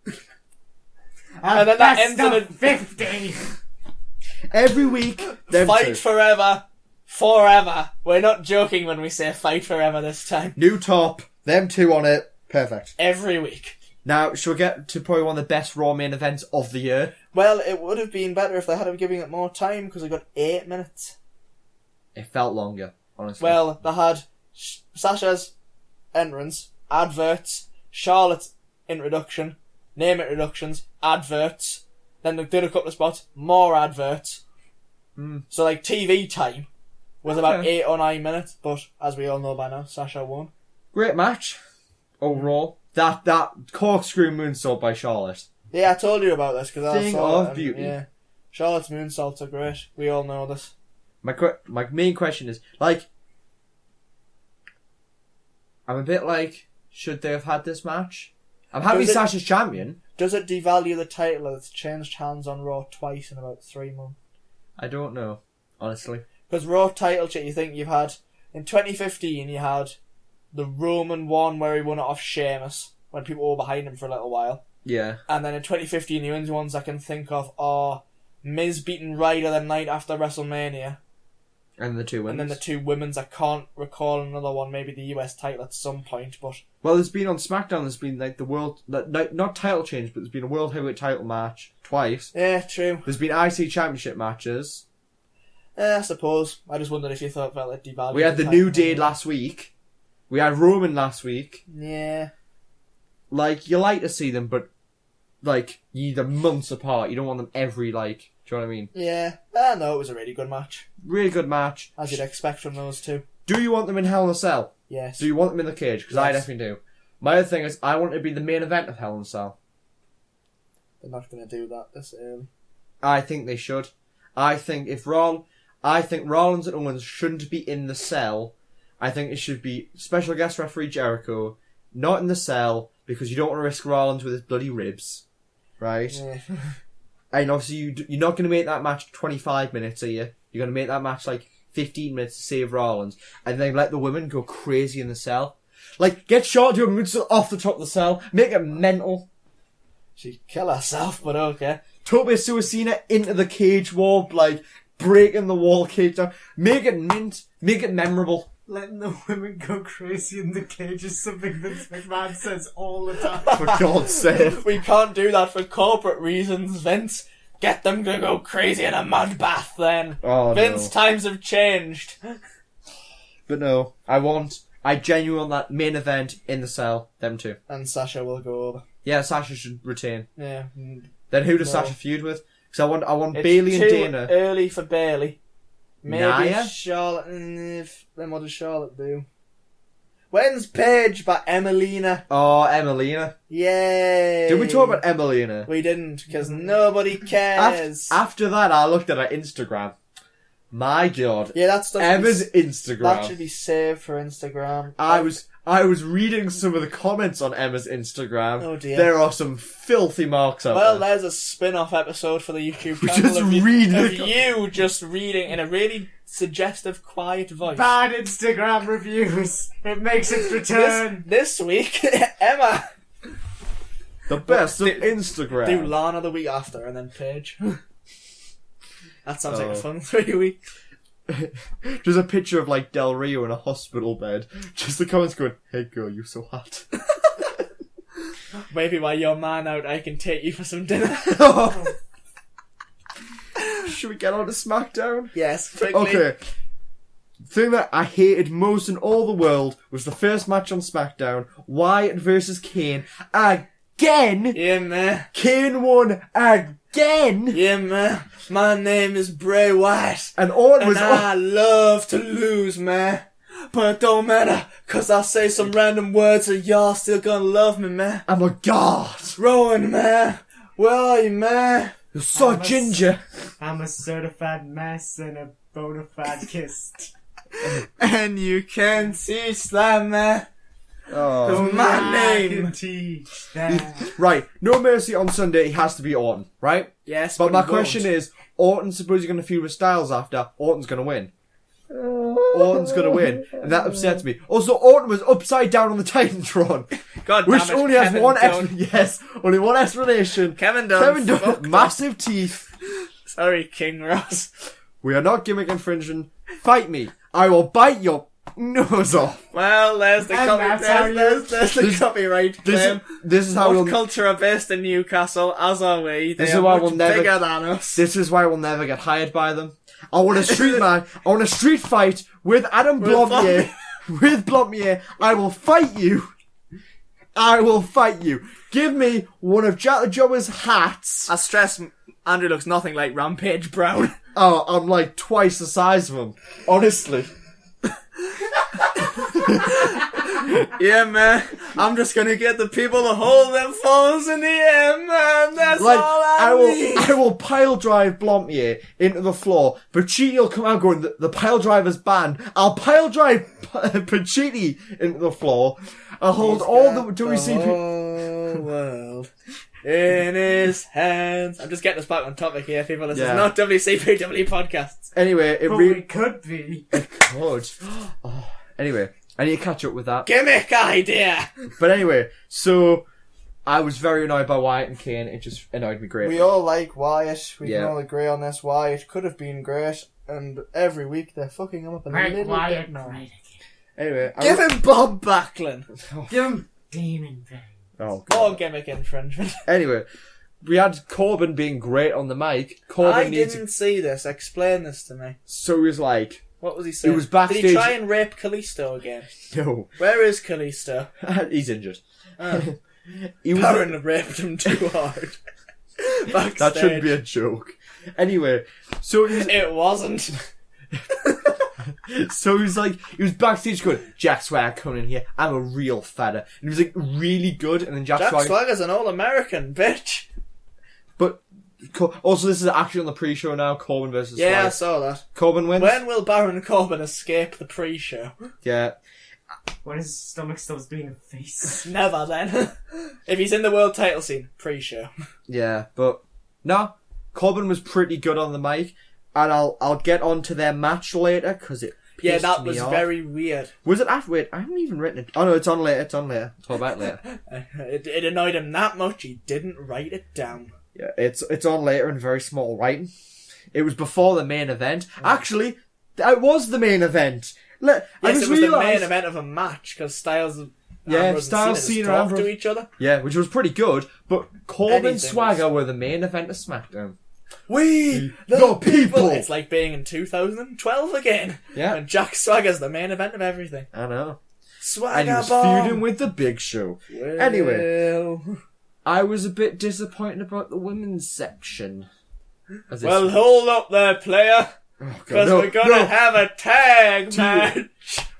A And then that best ends in of a- 50. Every week, them Fight two. forever. Forever. We're not joking when we say fight forever this time. New top, them two on it. Perfect. Every week. Now, shall we get to probably one of the best Raw main events of the year? Well, it would have been better if they had given it more time because they got 8 minutes. It felt longer, honestly. Well, they had Sasha's entrance, adverts, Charlotte's introduction, name introductions, adverts. Then they did a couple of spots, more adverts. So like TV time was about Okay. 8 or 9 minutes, but as we all know by now, Sasha won. Great match overall. That corkscrew moonsault by Charlotte. Yeah, I told you about this because I Thing saw of it. And, beauty. yeah, Charlotte's moonsaults are great. We all know this. My main question is, like, I'm a bit like, should they have had this match? I'm happy Does it- Sasha's champion. Does it devalue the title that's changed hands on Raw twice in about 3 months? I don't know, honestly. Because Raw title shit, you think you've had... In 2015, you had the Roman one where he won it off Sheamus when people were behind him for a little while. Yeah. And then in 2015, the only ones I can think of are Miz beating Ryder the night after WrestleMania. And the two women's. And then the two women's. I can't recall another one. Maybe the US title at some point, but... Well, there's been on SmackDown, there's been like the world... Not title change, but there's been a World Heavyweight title match twice. Yeah, true. There's been IC Championship matches. I suppose. I just wondered if you thought about it devalued. We had the New Day last week. We had Roman last week. Yeah. Like, you like to see them, but, like, you need them months apart. You don't want them every, like... Do you know what I mean? Yeah. No, it was a really good match. Really good match. As you'd expect from those two. Do you want them in Hell in a Cell? Yes. Do you want them in the cage? Because I definitely do. My other thing is, I want it to be the main event of Hell in a Cell. They're not going to do that this early. I think they should. I think Rollins and Owens shouldn't be in the cell. I think it should be special guest referee Jericho, not in the cell, because you don't want to risk Rollins with his bloody ribs. Right? Yeah. And obviously you're not going to make that match 25 minutes, are you? You're going to make that match like 15 minutes to save Rollins, and then let the women go crazy in the cell. Like, get Charlotte doing moves off the top of the cell, make it mental. She'd kill herself, but okay. Tope Suicina into the cage wall, like, breaking the wall cage down. Make it mint, make it memorable. Letting the women go crazy in the cage is something Vince McMahon says all the time. For God's sake. We can't do that for corporate reasons, Vince. Get them to go crazy in a mud bath then. Oh, Vince, no. times have changed. But no, I genuinely want that main event in the cell, them two. And Sasha will go over. Yeah, Sasha should retain. Yeah. Then who does No. Sasha feud with? Because I want It's Bailey and too Dana. early for Bailey. Maybe Nia? Charlotte. Then what does Charlotte do? When's Paige by Emelina? Oh, Emelina. Yay! Did we talk about Emelina? We didn't, because nobody cares. After that, I looked at her Instagram. My God. Yeah, that stuff. Emma's Instagram. That should be saved for Instagram. I was reading some of the comments on Emma's Instagram. Oh dear. There are some filthy marks out Well, there. there's a spin-off episode for the YouTube We channel just of, read of the- you just reading in a really suggestive, quiet voice. Bad Instagram reviews. It makes its return. This week, Emma. The best of Do Instagram. Lana the week after, and then Paige. That sounds like Oh. a fun 3 weeks. Just a picture of like Del Rio in a hospital bed. Just the comments going, "Hey girl, you're so hot." Maybe while you're man out, I can take you for some dinner. Should we get on to SmackDown? Yes, quickly. Okay. Thing that I hated most in all the world was the first match on SmackDown. Wyatt versus Kane. Again! Yeah, man. Kane won again! Yeah, man. My name is Bray Wyatt. And Orton was... And I love to lose, man. But it don't matter, cause I'll say some random words and y'all still gonna love me, man. I'm a god! Rowan, man. Where are you, man? You're so I'm a- ginger! I'm a certified mess and a bona fide kissed. And you can teach that, man. Oh. Cause my I name. can teach that. Right, No Mercy on Sunday, it has to be Orton, right? Yes, But my he question won't. is, Orton's supposedly going to feud with Styles after, Orton's going to win. Orton's going to win, and that upsets me. Also, Orton was upside down on the Titantron, God which damn it, only has Kevin one Dunn. only one explanation. Kevin Dunn. Kevin fucked Dunn, up. massive teeth. Sorry, King Ross. We are not gimmick infringing. Fight me. I will bite your nose off. Well, there's the And that's how copyright. There's the This- copyright claim. This is how What we'll. culture are based in Newcastle, as are we. They This is are why much we'll never- bigger than us. This is why we'll never get hired by them. I want a street man. I want a street fight with Adam With Blompier. With Blompier, I will fight you. I will fight you. Give me one of Jack the Jobber's hats. I stress, Andrew looks nothing like Rampage Brown. Oh, I'm like twice the size of him. Honestly. Yeah, man. I'm just gonna get the people to hold their phones in the air, man. That's Like, all I need. I will pile drive Blompier into the floor. Pachiti will come out going, the pile driver's banned. I'll pile drive Pachiti into the floor. I'll hold all the WCP. whole world in his hands. I'm just getting us back on topic here, people. This Yeah. is not WCPW podcasts. Anyway, it But really we could be. could. Oh. Anyway, I need to catch up with that. Gimmick idea. But anyway, so I was very annoyed by Wyatt and Kane. It just annoyed me greatly. We all like Wyatt. We Yeah. can all agree on this. Wyatt could have been great, and every week they're fucking him up a Make little Wyatt bit now. great Anyway, Give him Bob Backlund. again. Give him Demon Bane. Oh, More God. gimmick infringement. Anyway, we had Corbin being great on the mic. Corbin I needs. didn't see this. Explain this to me. So he was like, What was he saying? was backstage- Did he try and rape Kalisto again? no, Where is Kalisto? he's injured. Oh. He was. Baron raped him too hard. Backstage. That shouldn't be a joke. Anyway, so he was, It wasn't. so he was like, he was backstage going, Jack Swagger coming in here, I'm a real fella. And he was like really good, and then Jack Swagger's an all-American, bitch. But, also this is actually on the pre-show now, Corbin versus Yeah, I Swagger. saw that. Corbin wins? When will Baron Corbin escape the pre-show? Yeah. When his stomach stops being a face. Never then. If he's in the world title scene, pre-show. Yeah, but, no, Corbin was pretty good on the mic, and I'll get on to their match later, because it pissed Yeah, that me was off. very weird. Was it after? Wait, I haven't even written it. Oh no, it's on later, I'll talk about it later. It annoyed him that much, he didn't write it down. Yeah, it's on later in very small writing. It was before the main event. Actually, it was the main event. I Yes, just it was the realised- main event of a match, because Styles and Yeah, Ambrose Styles, and Cena Cena, just talked Ambrose. to each other. Yeah, which was pretty good, but Corbin Anything Swagger were the main event of SmackDown. We, the people! It's like being in 2012 again. Yeah. And Jack Swagger's the main event of everything. I know. Swagger And he was bomb. feuding with the Big Show. Anyway, I was a bit disappointed about the women's section. As they Well, said. hold up there, player. Oh, God, Because no, we're gonna no. have a tag match.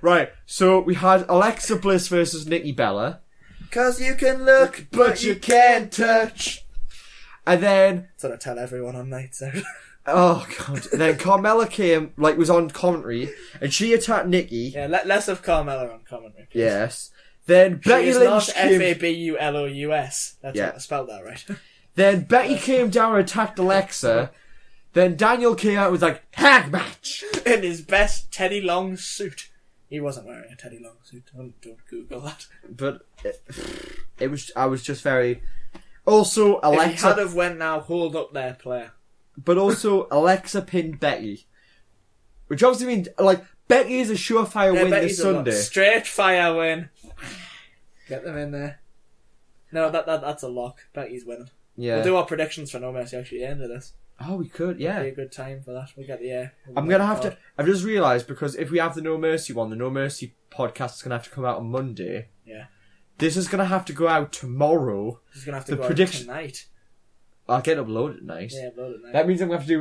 Right, so we had Alexa Bliss versus Nikki Bella. Because you can look, but you can't touch. And then, That's what I tell everyone on nights out. oh God, and then Carmella came, was on commentary, and she attacked Nikki. Yeah, less of Carmella on commentary. Please. Yes. Then She Becky is Lynch not came. Fabulous. That's Yeah. how I spelled that right. Then Becky came down and attacked Alexa. Then Daniel came out and was like, tag match! In his best Teddy Long suit. He wasn't wearing a Teddy Long suit. Don't Google that. But I was just very. Also, If he had Alexa. have went now, hold up there, player. But also, Alexa pinned Becky. Which obviously means, Becky is a surefire win Becky's this a lot- Sunday. Straight fire win. Get them in there. No, that's a lock. Becky's winning. Yeah. We'll do our predictions for No Mercy actually at the end of this. Oh, we could, yeah. Be a good time for that. We'll get the air. I'm gonna have to. I've just realised because if we have the No Mercy one, the No Mercy podcast is gonna have to come out on Monday. Yeah. This is gonna have to go out tomorrow. He's gonna have to the go prediction- out tonight. I'll get uploaded tonight. Yeah, upload it now. That means I'm gonna have to do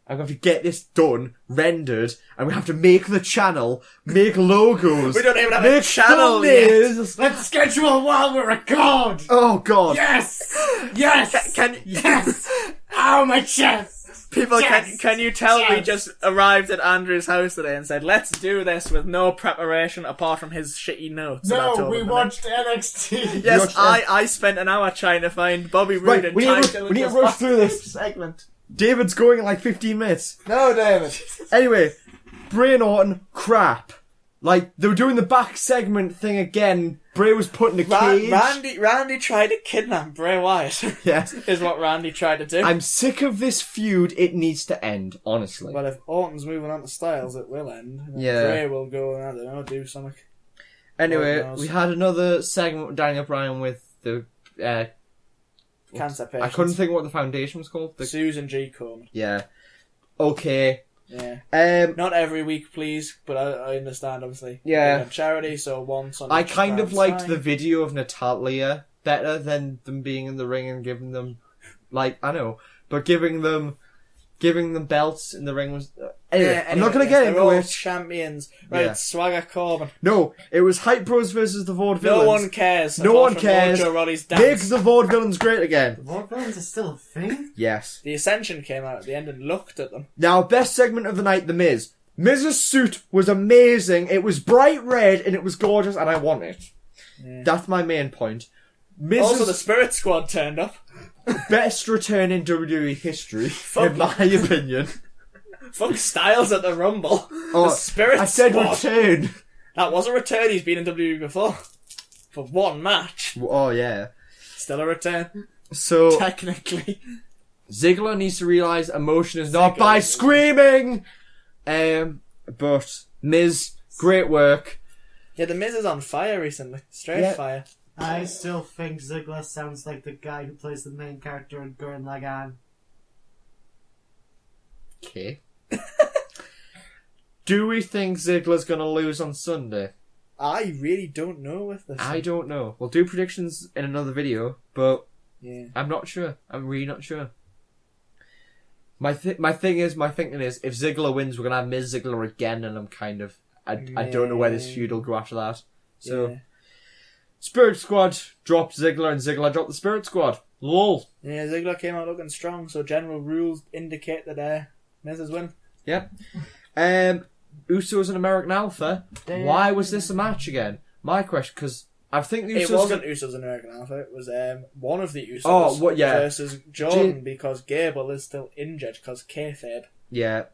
I'm going to have to get this done, rendered, and we have to make the channel, make logos. We don't even have make a channel yet. thumbnails. Let's schedule while we record! Oh God! Yes! Yes! Can Yes! Ow, my chest! people Yes! can you tell we Yes! just arrived at Andrew's house today and said let's do this with no preparation apart from his shitty notes? that I No, told we him to watched NXT. make. Yes, watched- I spent an hour trying to find Bobby Roode Right, and we need Ty to Dillinger's rush through this. segment. David's going in 15 minutes. No, David. Anyway, Bray and Orton, crap. They were doing the back segment thing again. Bray was put in a cage. Randy tried to kidnap Bray Wyatt. Yes. Is what Randy tried to do. I'm sick of this feud. It needs to end, honestly. Well, if Orton's moving on to Styles, it will end. And Yeah. Bray will go and, I don't know, do something. Anyway, Lord knows. we had another segment with Daniel Bryan with the... Cancer I patients. couldn't think what the foundation was called. Susan G. Komen. Yeah. Okay. Yeah. Not every week, please, but I understand, obviously. Yeah. We're on charity, so once on I each kind of brand's liked fine. the video of Natalia better than them being in the ring and giving them... I know, but giving them belts in the ring was... Anyway, I'm not going to get they're into all it. champions. Right, Yeah. Swagger Corbin. No, it was Hype Bros versus the Vaudevillains. No one cares. No apart one from cares. Mojo Rawley's Make dance. the Vaudevillains great again. Vaudevillains is still a thing? Yes. The Ascension came out at the end and looked at them. Now, best segment of the night, The Miz. Miz's suit was amazing. It was bright red and it was gorgeous and I want it. Yeah. That's my main point. Also, the Miz's Spirit Squad turned up. best return in WWE history, in my opinion. Fuck Styles at the Rumble. Oh, The Spirit I said Squad. return. That was a return. He's been in WWE before. For one match. Oh, yeah. Still a return. So Technically. Ziggler needs to realise emotion is not Ziggler by is- screaming. But Miz, great work. Yeah, the Miz is on fire recently. Straight Yeah. fire. I still think Ziggler sounds like the guy who plays the main character in Gurren Lagann. Okay. Do we think Ziggler's gonna lose on Sunday? I really don't know with this. I don't know. We'll do predictions in another video, but Yeah. I'm not sure. I'm really not sure. My thinking is, if Ziggler wins, we're gonna have Miz Ziggler again, and I'm kind of, I don't know where this feud will go after that. So, Yeah. Spirit Squad dropped Ziggler, and Ziggler dropped the Spirit Squad. Lol. Yeah, Ziggler came out looking strong, so general rules indicate that Miz has win. Yep. Usos and American Alpha. Why was this a match again? My question, because I think the Usos... It wasn't Usos and American Alpha, it was one of the Usos yeah. versus Jordan, because Gable is still injured because kayfabe. Yeah.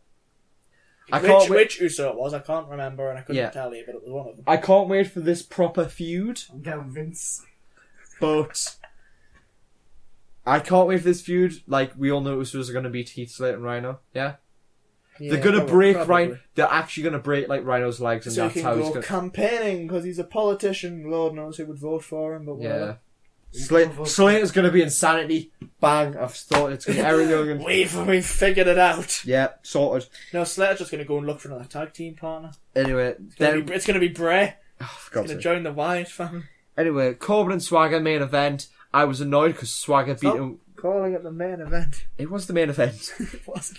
Which Uso it was, I can't remember, and I couldn't Yeah. tell you, but it was one of them. I can't wait for this proper feud, I'm going Vince. but I can't wait for this feud. Like, we all know Usos are going to beat Heath Slater and Rhino. Yeah? Yeah, They're going to probably. break Rhino. They're actually going to break, like, Rhino's legs, and So he that's can how he's go going to... campaigning, because he's a politician. Lord knows who would vote for him, but whatever. Yeah. Slater's going to be insanity. Bang. I've thought it's going to... Everything. We've figured it out. Yeah, sorted. No, Slater's just going to go and look for another tag team partner. Anyway, It's going to be Bray. Oh, for He's God's going to sake. join the Wyatt family. Anyway, Corbin and Swagger main event. I was annoyed because Swagger beat him. Calling it the main event. It was the main event. It wasn't.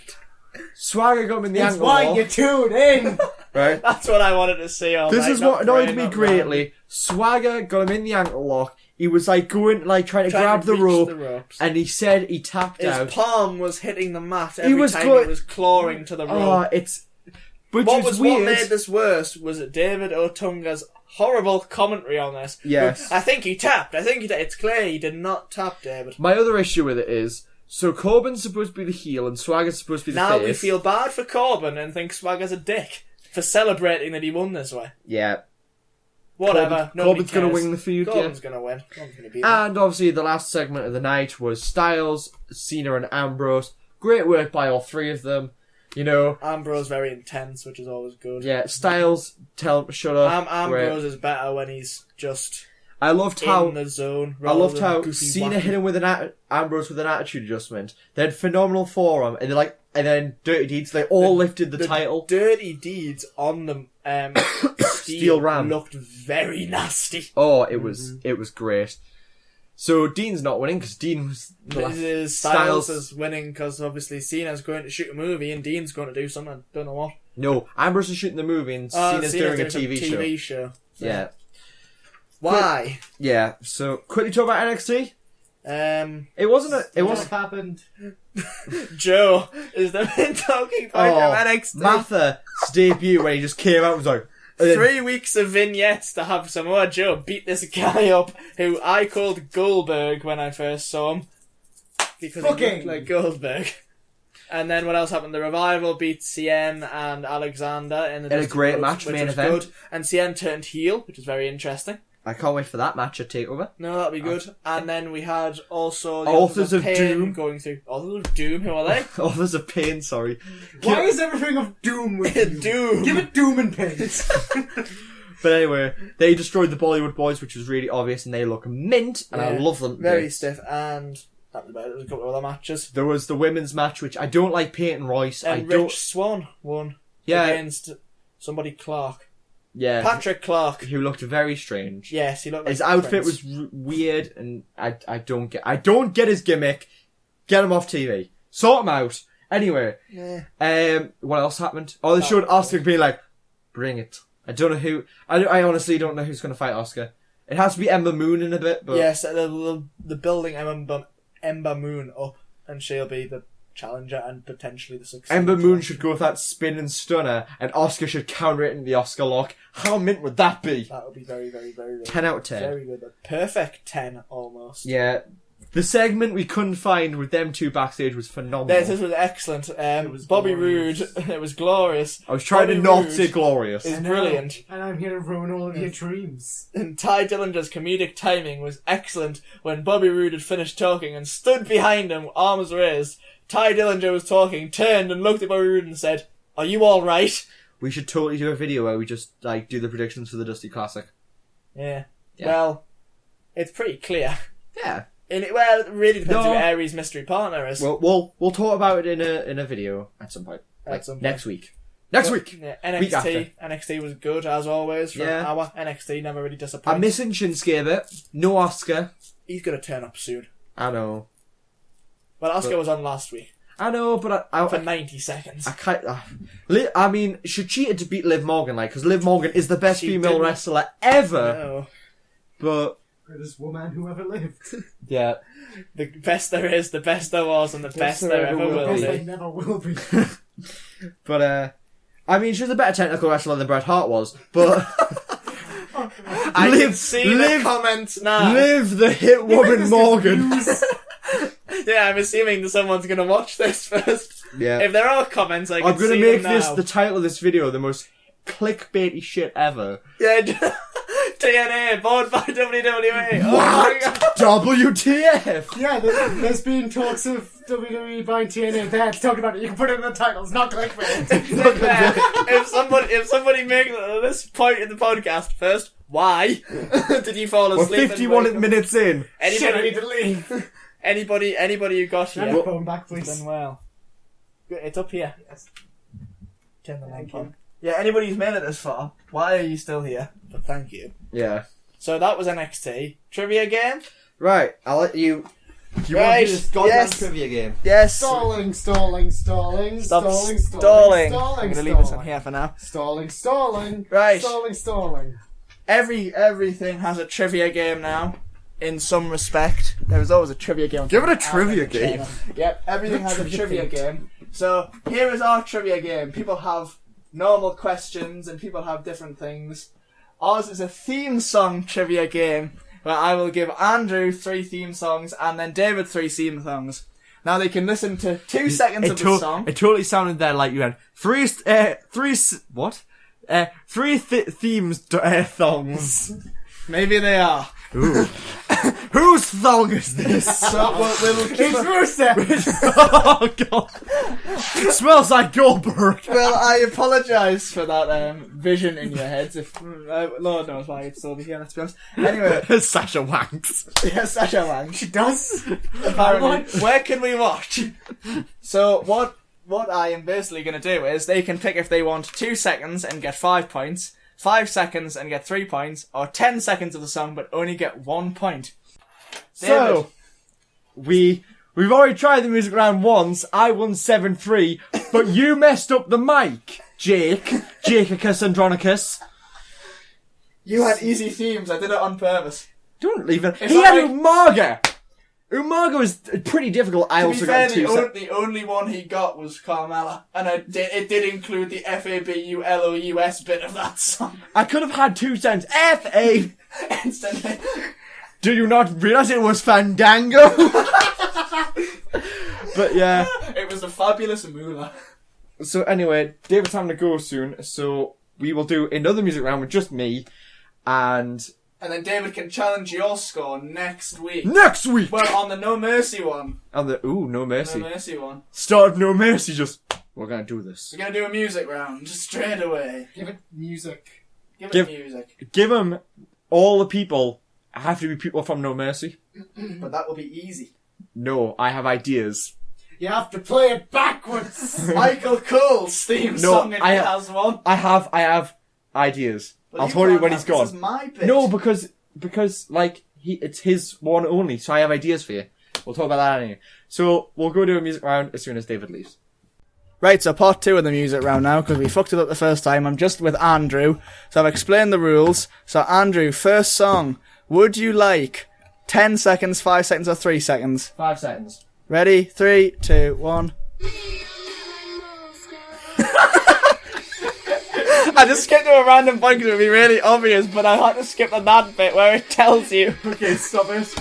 Swagger got him in the That's ankle why lock, you tune in! right? That's what I wanted to see all This night, is not what annoyed Bray, me not greatly. Swagger got him in the ankle lock. He was like going, like trying to grab to the reach rope, the ropes. and he said he tapped His out. palm was hitting the mat every was time going- he was clawing to the rope. It's which What is was weird. what made this worse was David Otunga's horrible commentary on this. Yes. I think he tapped. It's clear he did not tap David. My other issue with it is, so Corbin's supposed to be the heel and Swagger's supposed to be the Now face. we feel bad for Corbin and think Swagger's a dick for celebrating that he won this way. Yeah. Whatever. Corbin's going to win the feud, Corbin's yeah. going to win. Corbin's going to beat him. And obviously the last segment of the night was Styles, Cena and Ambrose. Great work by all three of them. You know, Ambrose very intense, which is always good. yeah, Styles, tell him to shut up. Ambrose is better when he's just I loved how in the zone. I loved rather how than goofy Cena wacky. hit him with Ambrose with an attitude adjustment. Then phenomenal forearm, and then Dirty Deeds. They all lifted the title. Dirty Deeds on the Steel Ram. looked very nasty. Oh, it was great. So Dean's not winning because Dean was Styles is winning because obviously Cena's going to shoot a movie and Dean's going to do something. Don't know what. No, Ambrose is shooting the movie and Cena's doing a TV show. Yeah. Why? Yeah. So quickly talk about NXT. It wasn't. It What wasn't. happened? Joe is the main talking point of NXT. Martha's debut when he just came out and was like. And then- 3 weeks of vignettes to have Samoa Joe beat this guy up who I called Goldberg when I first saw him. Because he looked like Goldberg. And then what else happened? The Revival beat Cien and Alexander in a great match, which main was event. good. And Cien turned heel, which is very interesting. I can't wait for that match at TakeOver. No, that'd be good. And then we had also the Authors of Pain Doom. going through. Authors of Doom, who are they? Oh, there's a pain. Sorry. Why is everything of Doom with you? Doom. Give it Doom and Pains. But anyway, they destroyed the Bollywood Boys, which was really obvious, and they look mint, and I Yeah. love them. Very stiff. And that was about it. There was a couple of other matches. There was the women's match, which I don't like Peyton Royce. I And don't. Rich Swan won Yeah, against somebody Clark. yeah. Patrick Clark. Who looked very strange. Yes, he looked like His outfit Prince. was weird, and I don't get his gimmick. Get him off TV. Sort him out. Anyway, Yeah. what else happened? Oh, they showed Oscar being like, "Bring it." I don't know who. I honestly don't know who's going to fight Oscar. It has to be Ember Moon in a bit, but Yes, the building Ember Moon up, and she'll be the challenger and potentially the successor. Ember Moon should go with that spin and stunner, and Oscar should counter it in the Oscar lock. How mint would that be? That would be very, very, very good. 10 out of 10. Very good. A perfect 10 almost. Yeah. The segment we couldn't find with them two backstage was phenomenal. This was excellent. was Bobby glorious. Roode, it was glorious. I was trying Bobby to not Roode say glorious. is brilliant. And I'm here to ruin all of your dreams. And Ty Dillinger's comedic timing was excellent when Bobby Roode had finished talking and stood behind him, arms raised. Ty Dillinger was talking, turned and looked at Bobby Roode and said, "Are you alright?" We should totally do a video where we just like do the predictions for the Dusty Classic. Yeah. Yeah. Well, it's pretty clear. Yeah. Well, it really depends No. who Aries' mystery partner is. We'll talk about it in a video at some point. At some point. Next week. Next week. Yeah, Week after. NXT was good as always for an Yeah. hour. NXT never really disappointed. I'm missing Shinsuke a bit. No Oscar. He's gonna turn up soon. I know. Well, Asuka But- was on last week I know, but for 90 seconds. I can't. I mean, she cheated to beat Liv Morgan, like, because Liv Morgan is the best She female didn't. wrestler ever. No. But Greatest woman who ever lived. yeah, The best there is, the best there was, and the best there ever will Best I be. never will be. but I mean, she was a better technical wrestler than Bret Hart was. But I Liv- can see the Liv- comments now. Liv the hit woman Morgan. Yeah, I'm assuming that someone's gonna watch this first. Yeah, If there are comments, I can I'm gonna see make them this now. the title of this video the most clickbaity shit ever. Yeah, TNA, bought by WWE. Oh my god. WTF? Yeah, there's been talks of WWE buying TNA. That's talking about it. You can put it in the title. It's not clickbait. Yeah, if somebody makes this point in the podcast first, why did you fall We're asleep? and 51 wake up? minutes in. Shit, I need Anybody, to leave. anybody who got Turn here, the phone back, please. then well, it's up here. Yes. Turn the Thank lamp on. you. Yeah, anybody who's made it this far, why are you still here? But thank you. Yeah. So that was NXT trivia game. Right, I'll let you. Do you Right, want to do this goddamn yes. trivia game? Yes. Stalling. Stop Stalling. I'm gonna leave this in here for now. Stalling. Right. Stalling. Everything has a trivia game now. In some respect, there was always a trivia game. Give it a trivia game. Yep, everything has a trivia game. So here is our trivia game. People have normal questions and people have different things. Ours is a theme song trivia game where I will give Andrew 3 theme songs and then David 3 theme songs. Now they can listen to 2 seconds of the song. It totally sounded there like you had three themes thongs. Maybe they are. Ooh. Whose thong is this? So we'll keep It's Rusev. Oh god. Smells like Goldberg. Well, I apologise for that vision in your heads. If Lord knows why it's still be here. Let's be honest. Anyway, Sasha Banks. yeah, Sasha Banks. She does. Apparently, where can we watch? So what I am basically going to do is they can pick if they want 2 seconds and get 5 points, 5 seconds and get 3 points, or 10 seconds of the song but only get 1 point. So, we've already tried the music round once. I won 7-3, but you messed up the mic, Jacobus Andronicus. You had easy themes. I did it on purpose. Don't leave it. If He I had like- Umaga. Umaga was pretty difficult. I To be also fair, got 2 seconds. the only one he got was Carmella, and it did include the FABULOUS bit of that song. I could have had 2 cents. F.A. Instantly. Do you not realise it was Fandango? But yeah. It was a fabulous moolah. So anyway, David's having to go soon, so we will do another music round with just me. And And then David can challenge your score next week. next week! Well, on the No Mercy one. On the, No Mercy. No Mercy one. Start of No Mercy, just, we're gonna do this. We're gonna do a music round, just straight away. Give it music. Give Give- it music. Give them all the people, have to be people from No Mercy. But that will be easy. No, I have ideas. You have to play it backwards. Michael Cole's theme No, song if I- he has one. I have ideas. Well, I'll tell you can't when have- he's gone. This is my bit. No, because like it's his one only, so I have ideas for you. We'll talk about that anyway. So we'll go do a music round as soon as David leaves. Right, so part 2 of the music round now, because we fucked it up the first time. I'm just with Andrew, so I've explained the rules. So Andrew, first song. Would you like 10 seconds, 5 seconds, or 3 seconds? 5 seconds. Ready? 3, 2, 1. I just skipped to a random point because it would be really obvious, but I had to skip the that bit where it tells you. Okay, stop it.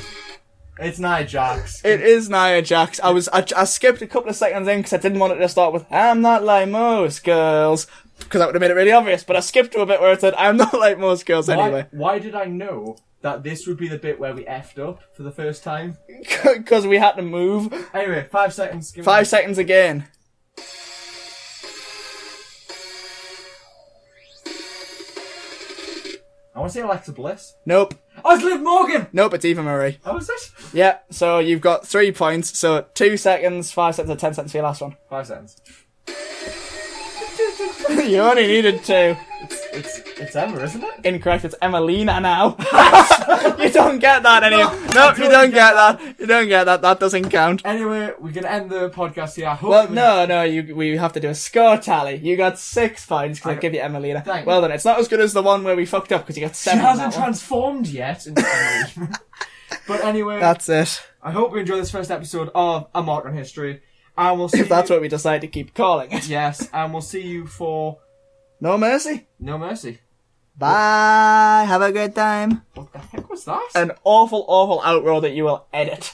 It's Nia Jax. It is Nia Jax. I skipped a couple of seconds in because I didn't want it to start with "I'm not like most girls," because that would have made it really obvious. But I skipped to a bit where it said "I'm not like most girls" anyway. Why did I know that this would be the bit where we effed up for the first time? Because we had to move. Anyway, 5 seconds. 5 seconds again. I want to say Alexa Bliss. Nope. Oh, it's Liv Morgan! Nope, it's Eva Marie. Oh, is it? Yeah, so you've got 3 points. So 2 seconds, 5 seconds, or 10 seconds for your last one. 5 seconds. You only needed 2. It's Emma, isn't it? Incorrect, it's Emelina now. You don't get that anymore. Nope, you don't get that. You don't get that. That doesn't count. Anyway, we're going to end the podcast here. Well, no, we have to do a score tally. You got 6 points because I give you Emelina. Thank Well done. It's not as good as the one where we fucked up because you got 7. She hasn't transformed yet into Emma. But anyway, that's it. I hope you enjoyed this first episode of A Mark on History. And we'll see If that's what we decide to keep calling it. Yes, and we'll see you for No Mercy. No Mercy. Bye. Have a good time. What the heck was that? An awful, awful outro that you will edit.